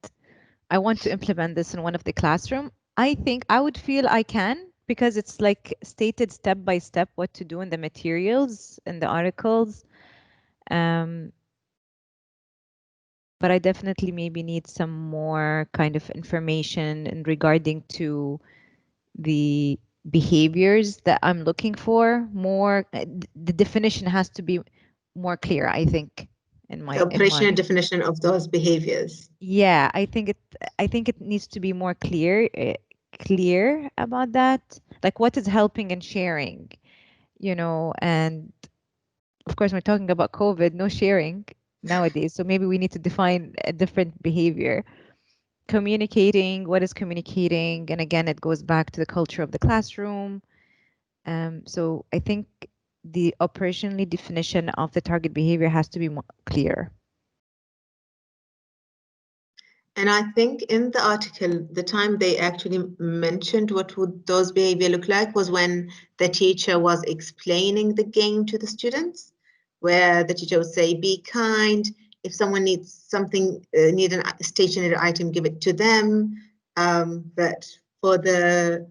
I want to implement this in one of the classroom, I think I would feel I can, because it's like stated step by step what to do in the materials in the articles. But I definitely maybe need some more kind of information in regarding to the behaviors that I'm looking for. More, the definition has to be more clear, I think, in my operational definition of those behaviors. Yeah, I think it needs to be more clear about that, like what is helping and sharing, and of course we're talking about COVID, no sharing nowadays, so maybe we need to define a different behavior. Communicating, what is communicating? And again, it goes back to the culture of the classroom. So I think the operationally definition of the target behavior has to be more clear. And I think in the article, the time they actually mentioned what would those behavior look like was when the teacher was explaining the game to the students, where the teacher would say, be kind. If someone needs something, need a stationary item, give it to them. But for the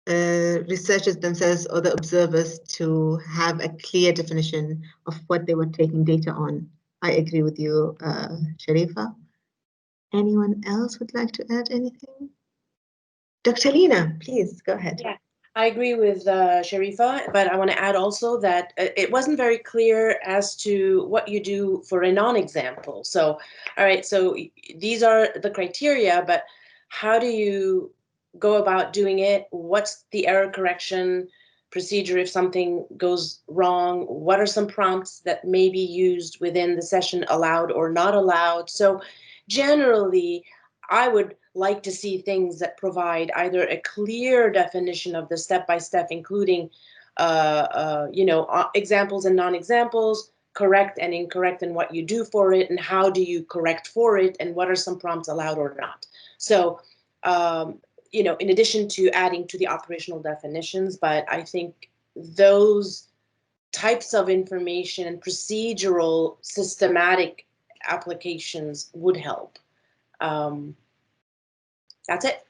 researchers themselves or the observers to have a clear definition of what they were taking data on. I agree with you, Sharifa. Anyone else would like to add anything? Dr. Lina, please go ahead. Yeah, I agree with Sharifa, but I want to add also that it wasn't very clear as to what you do for a non-example. So, all right, so these are the criteria, but how do you go about doing it? What's the error correction procedure if something goes wrong? What are some prompts that may be used within the session, allowed or not allowed? So generally, I would like to see things that provide either a clear definition of the step-by-step, including examples and non-examples, correct and incorrect, and what you do for it, and how do you correct for it, and what are some prompts allowed or not. So, in addition to adding to the operational definitions, but I think those types of information and procedural systematic applications would help. That's it.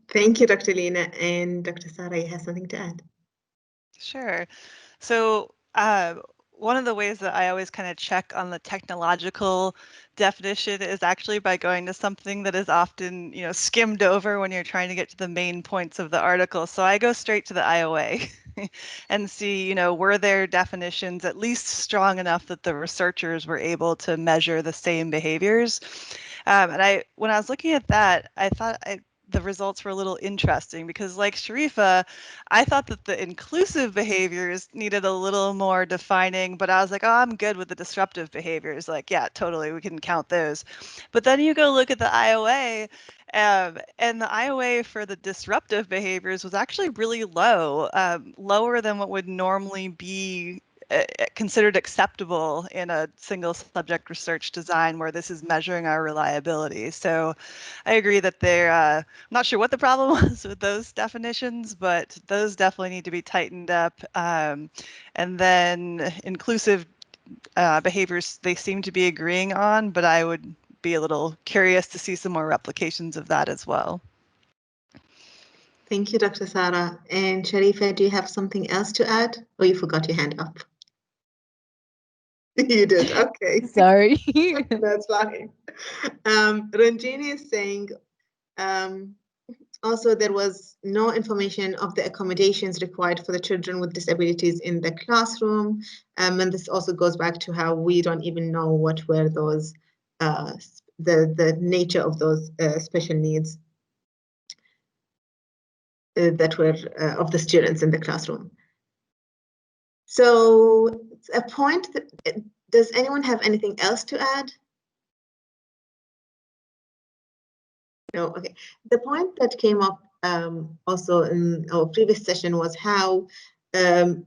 Thank you, Dr. Lina. And Dr. Sarah, you have something to add? Sure. So one of the ways that I always kind of check on the technological definition is actually by going to something that is often, skimmed over when you're trying to get to the main points of the article. So I go straight to the IOA and see, were their definitions at least strong enough that the researchers were able to measure the same behaviors. And when I was looking at that, I thought the results were a little interesting because, like Sharifa, I thought that the inclusive behaviors needed a little more defining, but I was like, oh, I'm good with the disruptive behaviors. Like, yeah, totally, we can count those. But then you go look at the IOA, and the IOA for the disruptive behaviors was actually really low, lower than what would normally be considered acceptable in a single subject research design where this is measuring our reliability. So I agree that I'm not sure what the problem was with those definitions, but those definitely need to be tightened up. And then inclusive behaviors, they seem to be agreeing on, but I would be a little curious to see some more replications of that as well. Thank you, Dr. Sarah. And Sharifa, do you have something else to add? Or you forgot your hand up? You did, okay. Sorry. That's fine. Ranjini is saying, also there was no information of the accommodations required for the children with disabilities in the classroom. And this also goes back to how we don't even know what were those, the nature of those special needs that were of the students in the classroom. So a point that, does anyone have anything else to add? No, okay. The point that came up also in our previous session was how when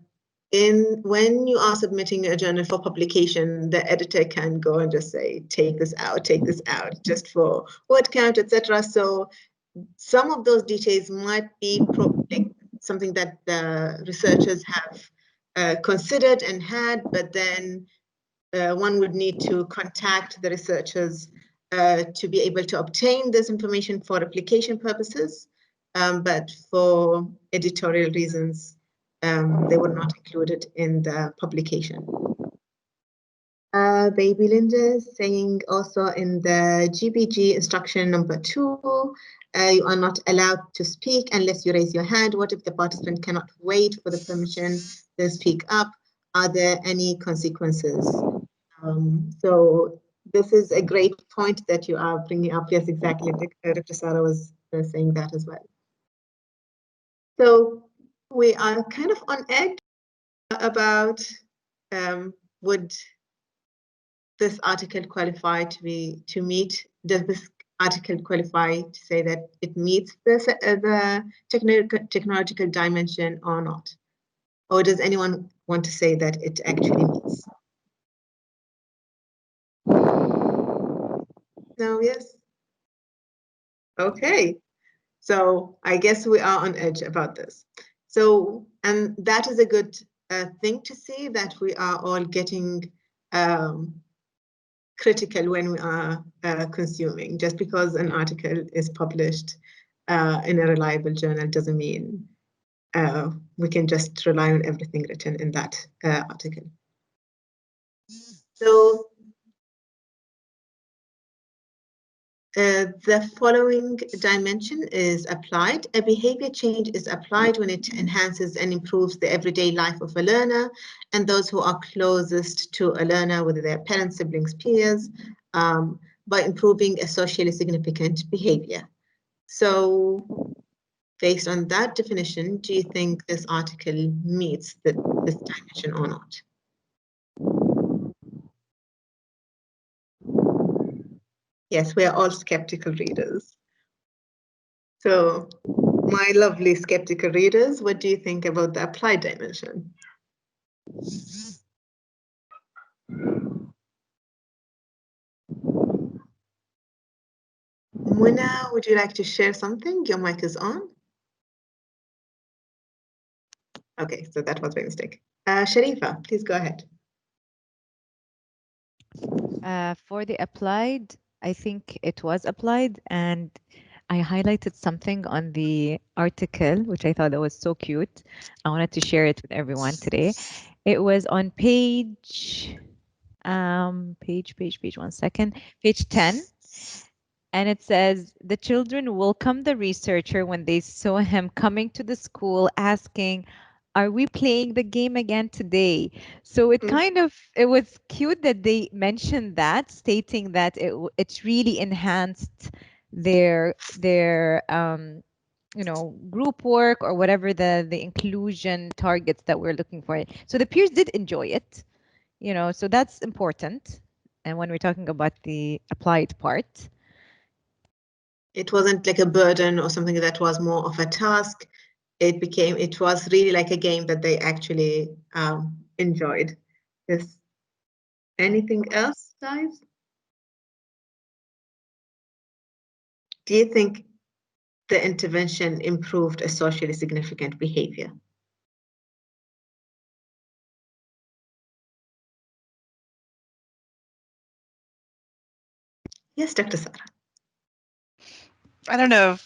you are submitting a journal for publication, the editor can go and just say, take this out, just for word count, etc. So some of those details might be something that the researchers have considered and had, but then one would need to contact the researchers to be able to obtain this information for application purposes, but for editorial reasons, they were not included in the publication. Baby Linda is saying also in the GBG instruction number 2, you are not allowed to speak unless you raise your hand. What if the participant cannot wait for the permission to speak up? Are there any consequences? So this is a great point that you are bringing up. Yes, exactly. Dr. Sarah was saying that as well. So we are kind of on edge about would this article qualify to meet? Does this article qualify to say that it meets the technological dimension or not? Or does anyone want to say that it actually meets? No, yes. Okay. So I guess we are on edge about this. So, and that is a good thing to see, that we are all getting critical when we are consuming. Just because an article is published in a reliable journal doesn't mean we can just rely on everything written in that article. So the following dimension is applied. A behavior change is applied when it enhances and improves the everyday life of a learner and those who are closest to a learner, whether they're parents, siblings, peers, by improving a socially significant behavior. So based on that definition, do you think this article meets this dimension or not? Yes, we are all skeptical readers. So my lovely skeptical readers, what do you think about the applied dimension? Muna, would you like to share something? Your mic is on. Okay, so that was my mistake. Sharifa, please go ahead. For the applied, I think it was applied, and I highlighted something on the article, which I thought that was so cute. I wanted to share it with everyone today. It was on page 1 second, page 10. And it says, the children welcomed the researcher when they saw him coming to the school asking, are we playing the game again today? So it it was cute that they mentioned that, stating that it's really enhanced their group work or whatever the inclusion targets that we're looking for. So the peers did enjoy it, so that's important. And when we're talking about the applied part, it wasn't like a burden or something that was more of a task. It was really like a game that they actually enjoyed. Is anything else, guys? Do you think the intervention improved a socially significant behavior? Yes, Dr. Sarah. I don't know.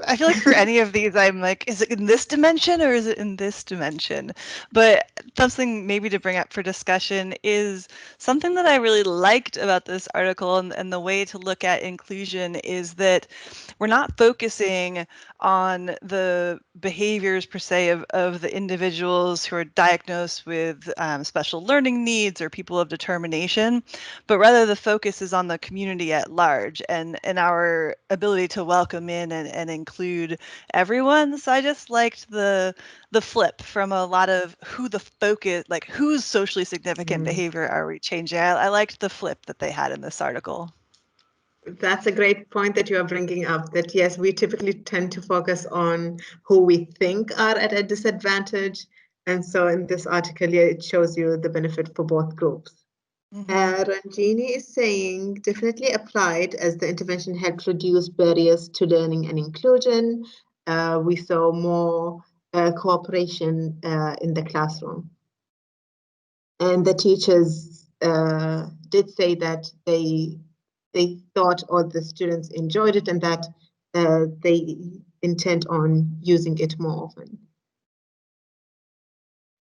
I feel like for any of these, I'm like, is it in this dimension or is it in this dimension? But something maybe to bring up for discussion is something that I really liked about this article and the way to look at inclusion is that we're not focusing on the behaviors per se of the individuals who are diagnosed with special learning needs or people of determination, but rather the focus is on the community at large and our ability to welcome in and include everyone. So I just liked the flip from a lot of who the focus, like whose socially significant behavior are we changing. I liked the flip that they had in this article. That's a great point that you are bringing up, that yes, we typically tend to focus on who we think are at a disadvantage. And so in this article, yeah, it shows you the benefit for both groups. Ranjini is saying, definitely applied as the intervention helped reduce barriers to learning and inclusion. We saw more cooperation in the classroom. And the teachers did say that they thought or the students enjoyed it and that they intend on using it more often.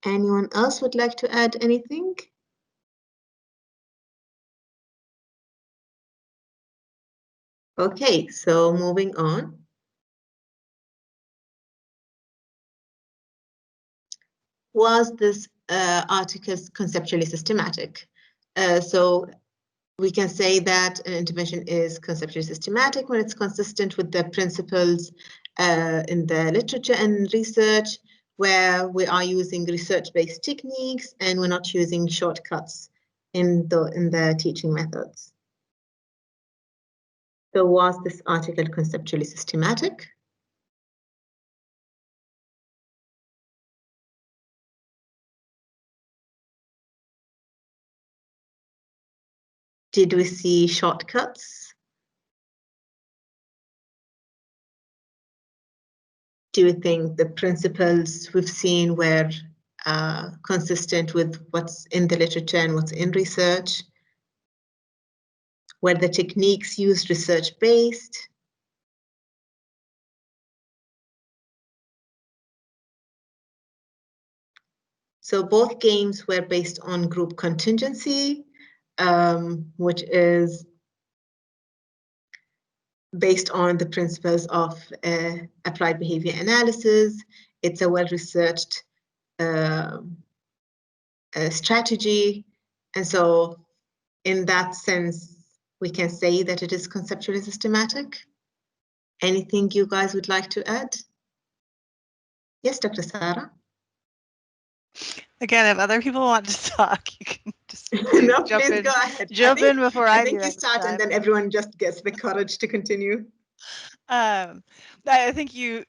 Anyone else would like to add anything? Okay, so moving on. Was this article conceptually systematic? So we can say that an intervention is conceptually systematic when it's consistent with the principles in the literature and research, where we are using research-based techniques and we're not using shortcuts in the teaching methods. So was this article conceptually systematic? Did we see shortcuts Do you think the principles we've seen were consistent with what's in the literature and what's in research? Were the techniques used research-based? So both games were based on group contingency, which is based on the principles of applied behavior analysis. It's a well-researched strategy. And so in that sense, we can say that it is conceptually systematic. Anything you guys would like to add? Yes, Dr. Sarah? Again, if other people want to talk, you can just No, jump please in. go ahead. Jump in before I I think do you start and then everyone just gets the courage to continue. I think you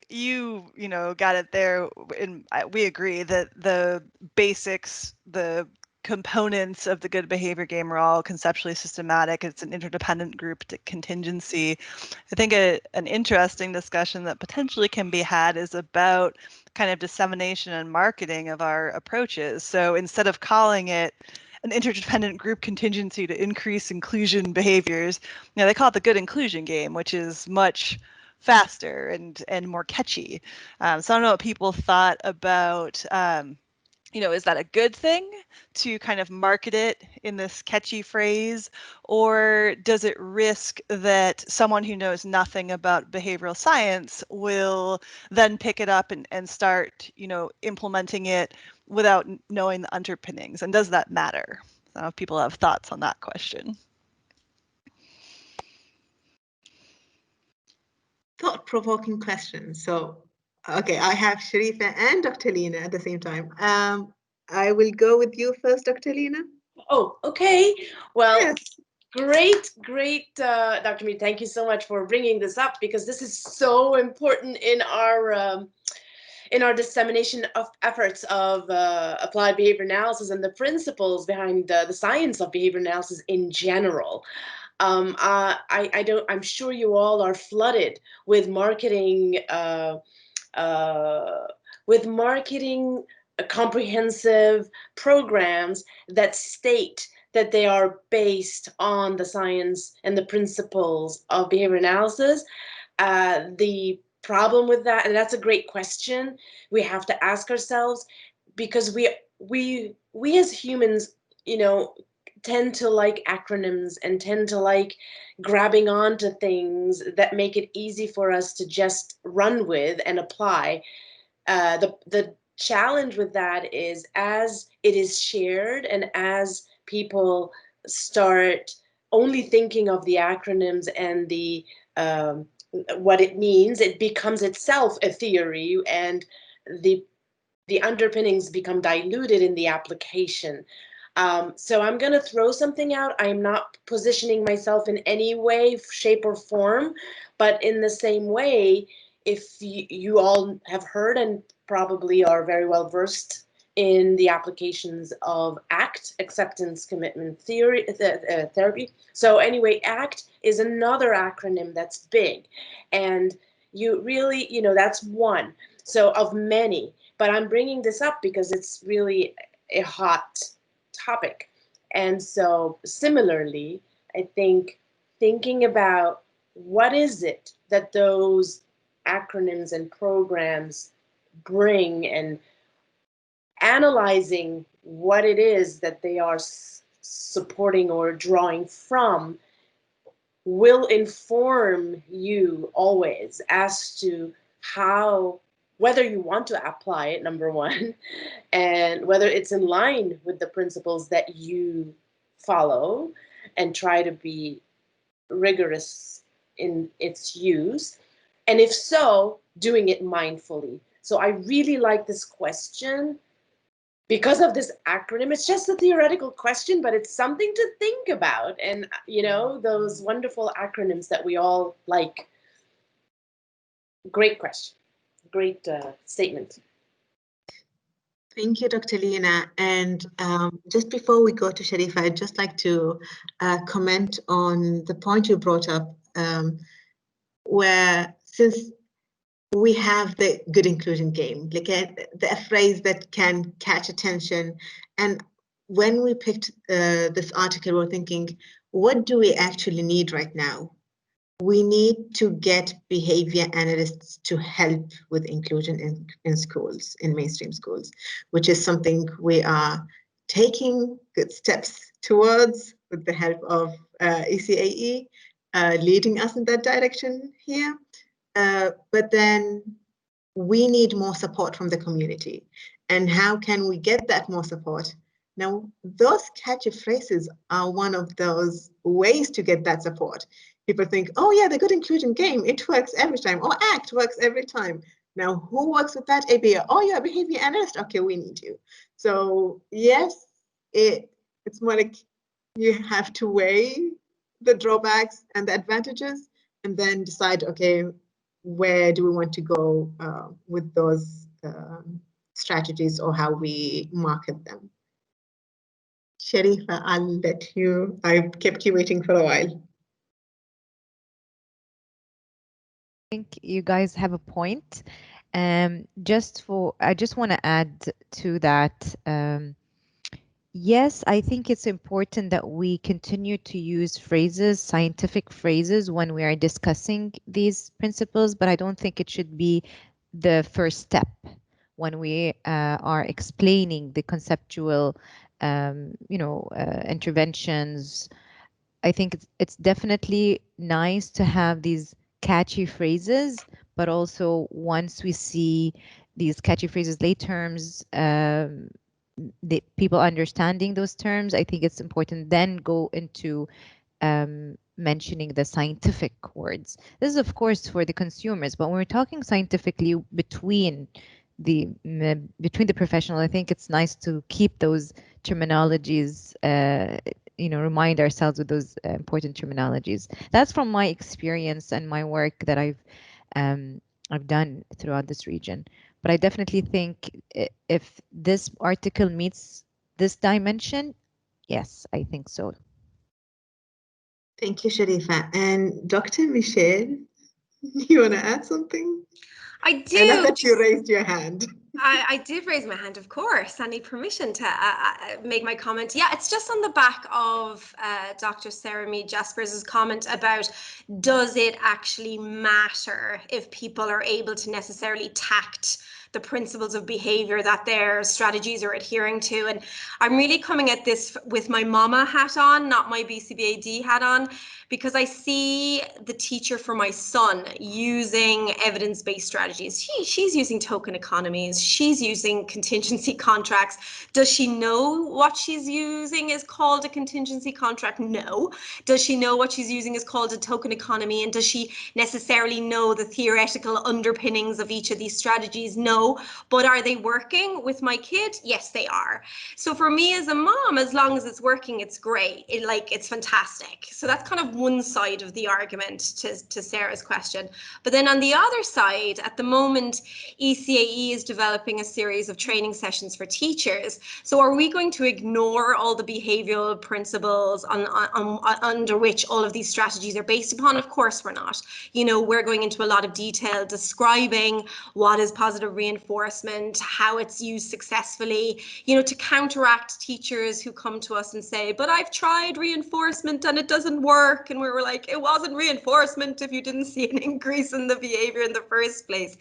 got it there, and we agree that the basics, the components of the good behavior game are all conceptually systematic. It's an interdependent group contingency. I think an interesting discussion that potentially can be had is about kind of dissemination and marketing of our approaches. So instead of calling it an interdependent group contingency to increase inclusion behaviors, they call it the good inclusion game, which is much faster and more catchy. So I don't know what people thought about, is that a good thing to kind of market it in this catchy phrase, or does it risk that someone who knows nothing about behavioral science will then pick it up and start, implementing it without knowing the underpinnings? And does that matter? I don't know if people have thoughts on that question. Thought-provoking question. So, okay, I have Sharifa and Dr. Lena at the same time. I will go with you first, Dr. Lena. Oh, okay. Well, Yes. Great, Dr. Mead. Thank you so much for bringing this up, because this is so important in our dissemination of efforts of applied behavior analysis and the principles behind the science of behavior analysis in general. I'm sure you all are flooded with marketing comprehensive programs that state that they are based on the science and the principles of behavior analysis. The problem with that, and that's a great question we have to ask ourselves, because we as humans, tend to like acronyms and tend to like grabbing onto things that make it easy for us to just run with and apply. The challenge with that is, as it is shared and as people start only thinking of the acronyms and the what it means, it becomes itself a theory, and the underpinnings become diluted in the application. So I'm going to throw something out. I'm not positioning myself in any way, shape, or form, but in the same way, if you all have heard and probably are very well versed in the applications of ACT, acceptance commitment theory, therapy. So anyway, ACT is another acronym that's big, and you really, that's one. So of many, but I'm bringing this up because it's really a hot topic. And so similarly, I think thinking about what is it that those acronyms and programs bring, and analyzing what it is that they are supporting or drawing from, will inform you always as to how, whether you want to apply it, number one, and whether it's in line with the principles that you follow and try to be rigorous in its use. And if so, doing it mindfully. So I really like this question because of this acronym. It's just a theoretical question, but it's something to think about. And, those wonderful acronyms that we all like. Great question. Great statement. Thank you, Dr. Lena. And just before we go to Sharifa, I'd just like to comment on the point you brought up, where since we have the good inclusion game, like a phrase that can catch attention. And when we picked this article, we're thinking, what do we actually need right now? We need to get behavior analysts to help with inclusion in schools, in mainstream schools, which is something we are taking good steps towards with the help of ECAE, leading us in that direction here. But then we need more support from the community. And how can we get that more support? Now, those catchy phrases are one of those ways to get that support. People think, oh yeah, the good inclusion game, it works every time, or ACT works every time. Now, who works with that ABA? Oh, you're a behavior analyst? Okay, we need you. So yes, it's more like you have to weigh the drawbacks and the advantages and then decide, okay, where do we want to go with those strategies or how we market them. Sharifa, I'll let you, I kept you waiting for a while. I think you guys have a point. I just want to add to that. Yes, I think it's important that we continue to use phrases, scientific phrases, when we are discussing these principles, but I don't think it should be the first step when we are explaining the conceptual, interventions. I think it's definitely nice to have these catchy phrases, but also once we see these catchy phrases, lay terms, the people understanding those terms, I think it's important then go into mentioning the scientific words. This is of course for the consumers, but when we're talking scientifically between the professional, I think it's nice to keep those terminologies, remind ourselves of those important terminologies. That's from my experience and my work that I've done throughout this region. But I definitely think if this article meets this dimension, yes, I think so. Thank you, Sharifa. And Dr. Michelle, you want to add something? I do. I love that you raised your hand. I did raise my hand, of course. I need permission to make my comment. Yeah, it's just on the back of Dr. Sarah Mead Jaspers' comment about, does it actually matter if people are able to necessarily tact the principles of behavior that their strategies are adhering to? And I'm really coming at this with my mama hat on, not my BCBAD hat on, because I see the teacher for my son using evidence-based strategies. She's using token economies. She's using contingency contracts. Does she know what she's using is called a contingency contract? No. Does she know what she's using is called a token economy? And does she necessarily know the theoretical underpinnings of each of these strategies? No. But are they working with my kid? Yes, they are. So for me as a mom, as long as it's working, it's great. It's fantastic. So that's kind of one side of the argument to Sarah's question. But then on the other side, at the moment, ECAE is developing a series of training sessions for teachers. So are we going to ignore all the behavioral principles under which all of these strategies are based upon? Of course we're not. We're going into a lot of detail describing what is positive reinforcement, how it's used successfully, to counteract teachers who come to us and say, but I've tried reinforcement and it doesn't work. And we were like, it wasn't reinforcement if you didn't see an increase in the behavior in the first place.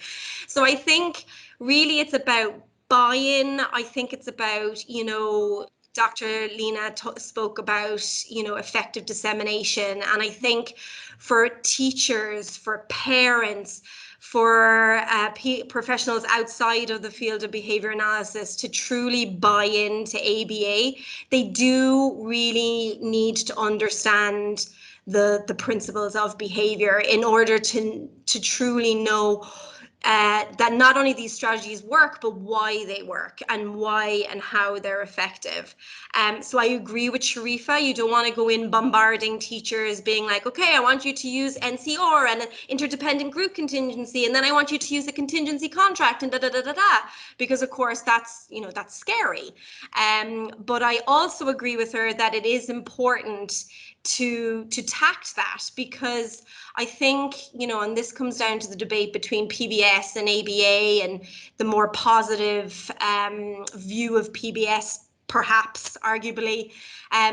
So I think really it's about buy-in. I think it's about, Dr. Lena spoke about, effective dissemination. And I think for teachers, for parents, for professionals outside of the field of behavior analysis to truly buy into ABA, they do really need to understand the principles of behavior in order to truly know that not only these strategies work, but why they work and why and how they're effective. So I agree with Sharifa. You don't want to go in bombarding teachers being like, okay, I want you to use NCR and an interdependent group contingency, and then I want you to use a contingency contract and because of course that's scary. But I also agree with her that it is important to tact that, because I think, you know, and this comes down to the debate between PBS and ABA and the more positive view of PBS, perhaps arguably.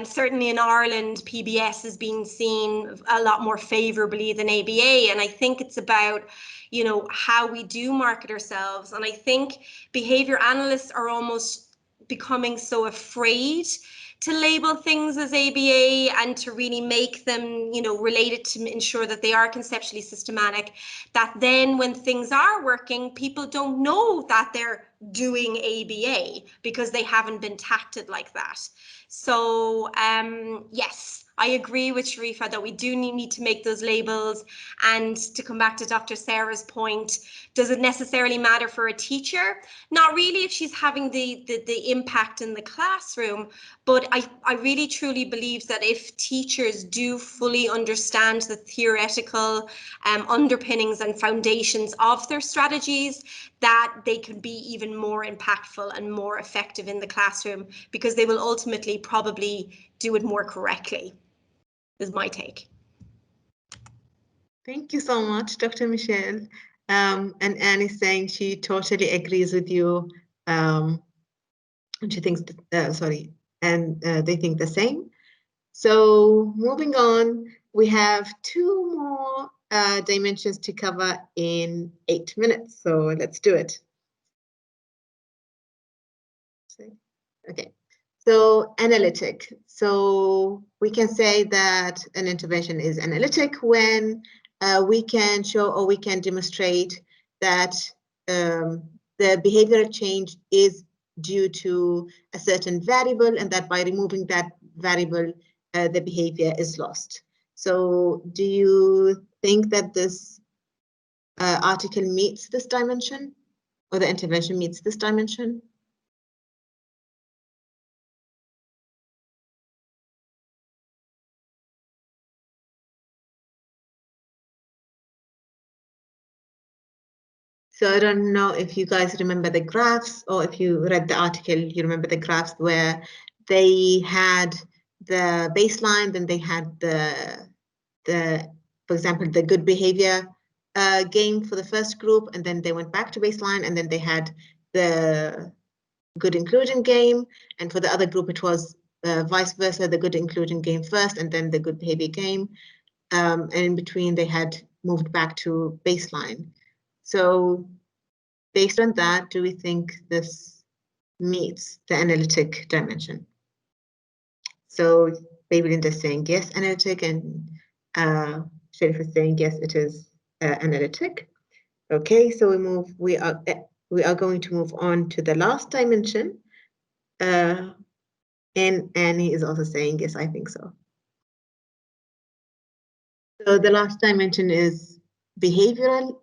Certainly in Ireland, PBS is being seen a lot more favourably than ABA, and I think it's about, you know, how we do market ourselves. And I think behaviour analysts are almost becoming so afraid to label things as ABA and to really make them, you know, related to ensure that they are conceptually systematic, that then when things are working, people don't know that they're doing ABA because they haven't been tacted like that. So yes, I agree with Sharifa that we do need to make those labels. And to come back to Dr. Sarah's point, does it necessarily matter for a teacher? Not really if she's having the impact in the classroom, but I really truly believe that if teachers do fully understand the theoretical underpinnings and foundations of their strategies, that they can be even more impactful and more effective in the classroom, because they will ultimately probably do it more correctly, is my take. Thank you so much, Dr. Michelle. And Anne is saying she totally agrees with you. She thinks, they think the same. So moving on, we have 2 more dimensions to cover in 8 minutes. So let's do it. Okay. So analytic. So we can say that an intervention is analytic when we can show or we can demonstrate that the behavioral change is due to a certain variable, and that by removing that variable, the behavior is lost. So do you think that this article meets this dimension, or the intervention meets this dimension? So I don't know if you guys remember the graphs, or if you read the article, you remember the graphs where they had the baseline, then they had for example, the good behavior game for the first group, and then they went back to baseline, and then they had the good inclusion game, and for the other group it was vice versa, the good inclusion game first, and then the good behavior game, and in between they had moved back to baseline. So based on that, do we think this meets the analytic dimension? So Babylinda is saying yes, analytic, and Sharif is saying yes, it is analytic. Okay, so we are going to move on to the last dimension. And Annie is also saying yes, I think so. So the last dimension is behavioral.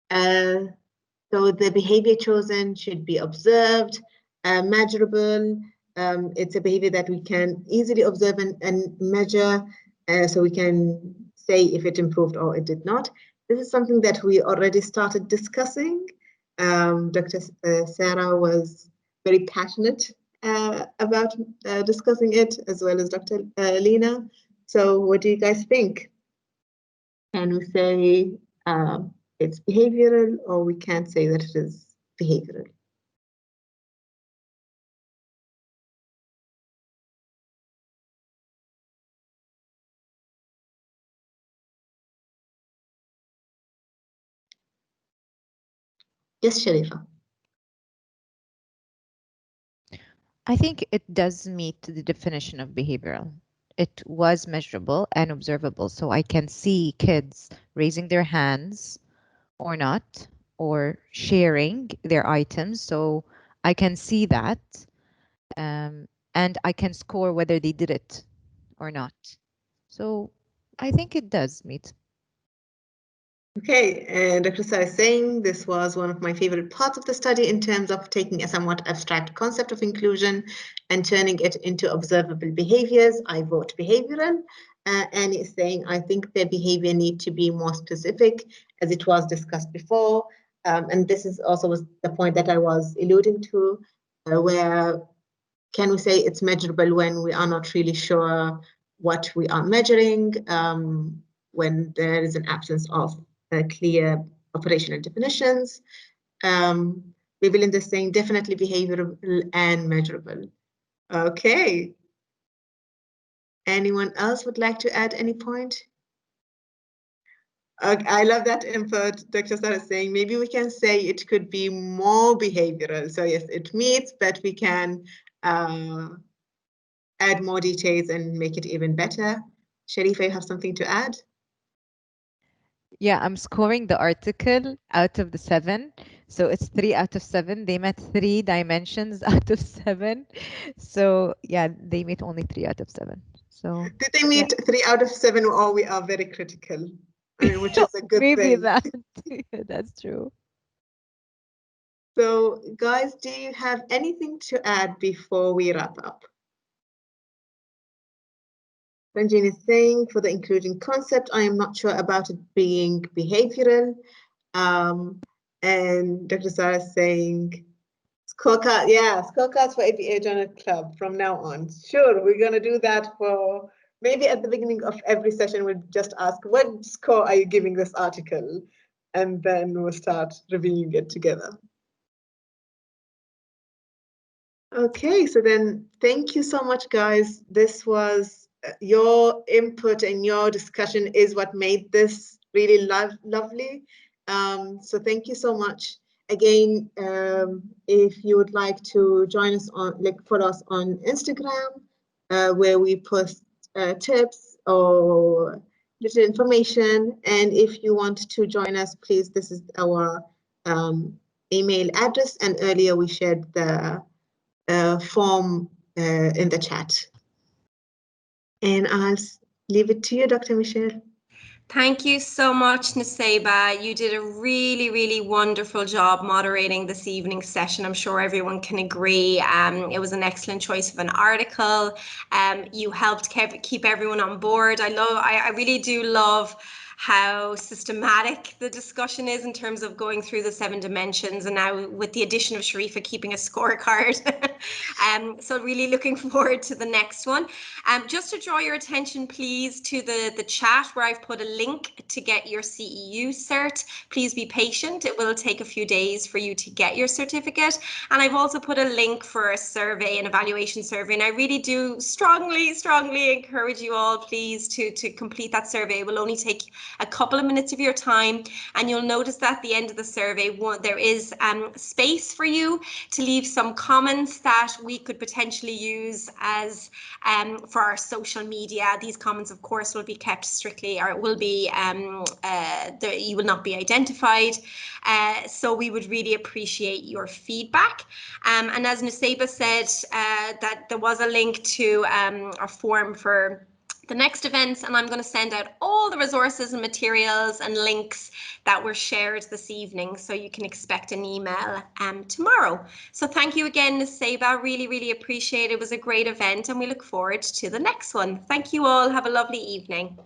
So the behavior chosen should be observed, measurable. It's a behavior that we can easily observe and measure, so we can say if it improved or it did not. This is something that we already started discussing. Dr. Sarah was very passionate about discussing it, as well as Dr. Lena. So what do you guys think? Can we say it's behavioral, or we can't say that it is behavioral? Yes, Sharifa. I think it does meet the definition of behavioral. It was measurable and observable, so I can see kids raising their hands or not, or sharing their items, so I can see that, and I can score whether they did it or not. So I think it does meet. Okay, and Dr. Sarah is saying this was one of my favorite parts of the study in terms of taking a somewhat abstract concept of inclusion and turning it into observable behaviors. I vote behavioral. Annie is saying, I think their behavior need to be more specific, as it was discussed before. And this is also was the point that I was alluding to, where can we say it's measurable when we are not really sure what we are measuring when there is an absence of clear operational definitions. We will in this saying definitely behavioral and measurable. Okay. Anyone else would like to add any point? I love that input. Dr. Sarah is saying maybe we can say it could be more behavioral. So yes, it meets, but we can add more details and make it even better. Sharifa, you have something to add? Yeah, I'm scoring the article out of the 7. So it's 3 out of 7. They met 3 dimensions out of 7. So yeah, they met only 3 out of 7. So did they meet 3 out of 7, or we are very critical? I mean, which is a good maybe thing. that. That's true. So guys, do you have anything to add before we wrap up? Ranjini is saying for the inclusion concept, I am not sure about it being behavioral. And Dr. Sarah is saying scorecard, yeah, scorecards for ABA Journal Club from now on. Sure, we're going to do that for maybe at the beginning of every session. We'll just ask, what score are you giving this article? And then we'll start reviewing it together. Okay, so then thank you so much, guys. This was your input and your discussion is what made this really lovely. So thank you so much. Again, if you would like to join us on, follow us on Instagram, where we post tips or little information. And if you want to join us, please, this is our email address. And earlier we shared the form in the chat. And I'll leave it to you, Dr. Michelle. Thank you so much, Nusaibah. You did a really, really wonderful job moderating this evening's session. I'm sure everyone can agree. It was an excellent choice of an article. You helped keep everyone on board. I really do love how systematic the discussion is in terms of going through the 7 dimensions, and now with the addition of Sharifa keeping a scorecard. So really looking forward to the next one. Just to draw your attention, please, to the chat where I've put a link to get your CEU cert. Please be patient. It will take a few days for you to get your certificate. And I've also put a link for a survey, an evaluation survey. And I really do strongly encourage you all, please, to complete that survey. It will only take a couple of minutes of your time. And you'll notice that at the end of the survey, there is space for you to leave some comments that we could potentially use as for our social media. These comments, of course, will be kept strictly, or will be, you will not be identified. So we would really appreciate your feedback. And as Nusaibah said, that there was a link to our form for the next events, and I'm going to send out all the resources and materials and links that were shared this evening, so you can expect an email tomorrow. So thank you again, Nusaibah. Really appreciate it. It was a great event, and we look forward to the next one. Thank you all. Have a lovely evening.